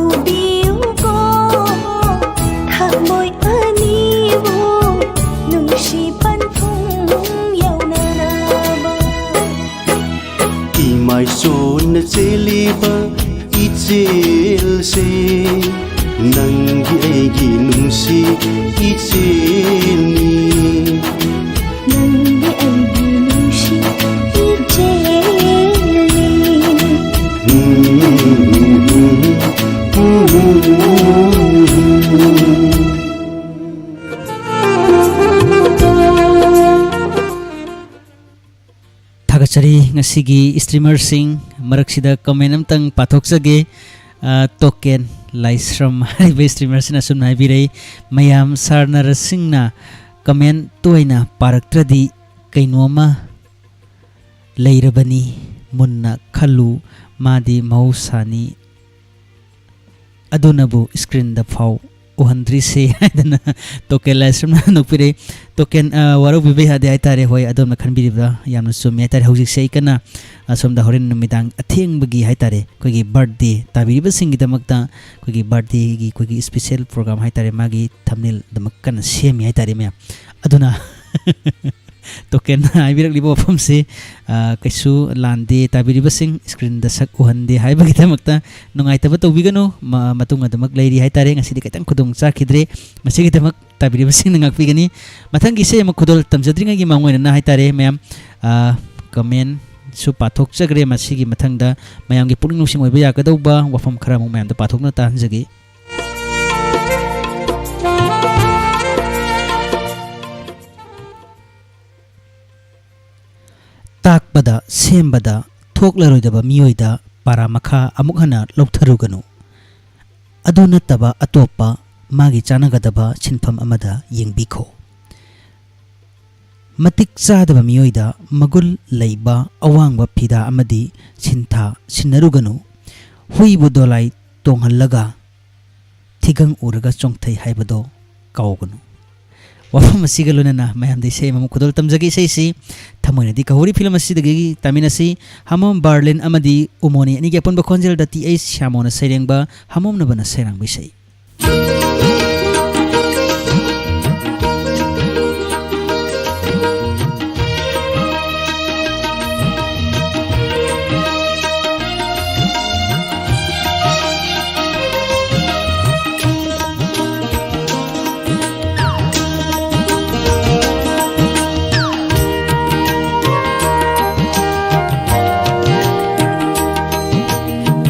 Ubiu ko Thamoy anibo Nungsi panthong yawnanaba Imay son na cheliba ichelse nangi aigi nungsi ichilni Nangi aigi nungsi Thagachari ngasigi streamer sing maraksida comment amtang pathokjage token laisram haibe streamer sina sunna birei mayam sarnar singna comment toina paraktradi kainoma leirabani munna khallu madi mausani adunabu screen da phau uhandri se haidana token laisram nokpire token waro bibe hade aitare hoi adom khanbiriba yamna sumi aitare hojik sei kana asomda horin numidang atheng bagi haitare kogi birthday tabiriba singi damakta kogi birthday gi kogi special program haitare magi thumbnail damak kana semi haitare me aduna token aibirak libo phom se kaisu lande tabiriba sing screen da sak uhande haibagi damakta nungai taba tobigano matunga damak leiri haitare ngasidi kaitang khudung cha khidre masigi damak tabiriba sing ngak pigani mathangi se ma khudol tamjadringa gi mangwena na haitare mem comment su pathok chagre masigi mathangda mayam gi puning nusing oiba yakadauba wafam khara mu mayam da pathokna ta hanjagi takpada sembada thoklaroi miyoida paramakha amuk hana loktharuganu adu nattaba atopa magi chanagadaba chinpham amada yengbikho matik chadaba miyoida magul leiba awangba phida amadi chintha sinaruganu huibu dolai tonghallaga thigang uraga chongthai haibado kauganu wafam asigaluna mayam de sei mamu khudol tamjagi sei si thamoina di kahori film asidagi taminasi hamom barlin amadi umoni ani ge pon ba khonjel dati ai shamona sairengba hamom na bana sairang bisai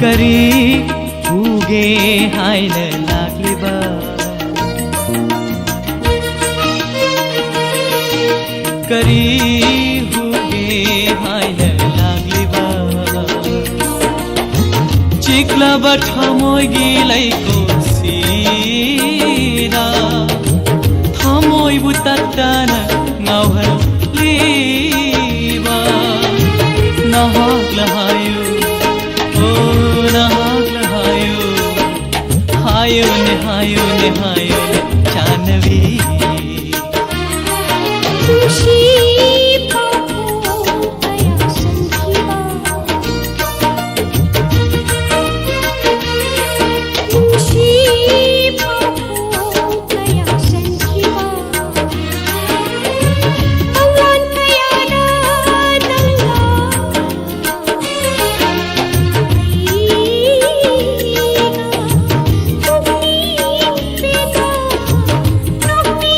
करी हुगे हाइन लाग्लिबा करी हुगे हाइन लाग्लिबा चिक्ला बठमोय गिलाइको सिरा थमोय बुतातान नाउहल लिबा नहाग लहायो हायो ने जानवी खुशी पापो कया संखिबा खुशी पापो कया संखिबा अवन कया ना दंगा Nukni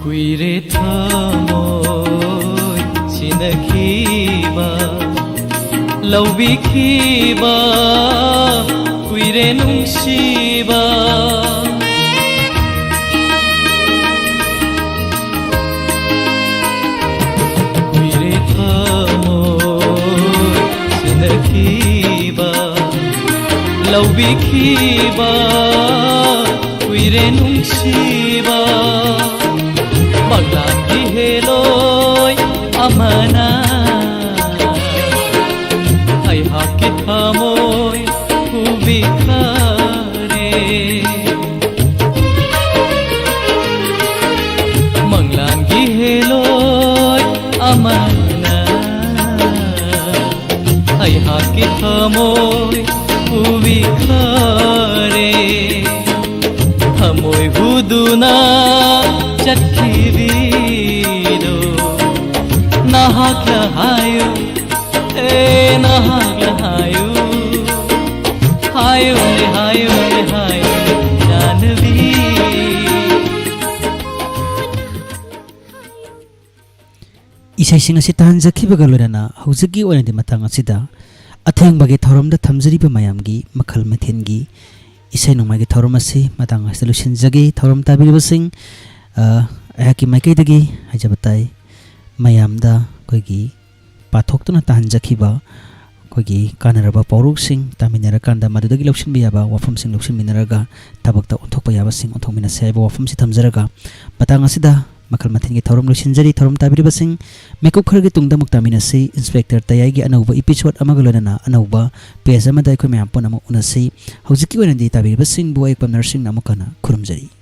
kuire thamoy sinakhiba laubikhiba kuire nungsiba kuire thamoy sinakhiba laubikhiba kuire nungsiba maglaki heloy amana ay hakit hamoy ubikare manglangi heloy amana ay hakit hamoy ubikare hamoy huduna chakhibido nahak lahayu nahak lahayu hayu le janvi isai sing asi tahan zakhibaga loina hojiki oina di matang asida atheng bagi thorom da thamjari ba mayam gi makhal mathen gi isai nongmai gi thorom asi matang solution jagi thorom tabiri basing ayaki maikei dagi hajabatai mayam da koigi pathok tuna tahan zakhiba koigi kanaraba pauruk sing taminara kanda madudagi lokshin biyaba wafam sing lokshin minaraga tabakta onthokpa yaba sing onthokmina saiba wafam si thamjaraga matang asida makhal mathen gi thorom lokshin jari thorom tabiri basing mekop khargi tungda muktamina si inspector tayai gi anauba episode amaga lonana anauba page amada ko myam pon amu unasi hojiki wenandi tabiri basing buai pam nursing namukana khurumjari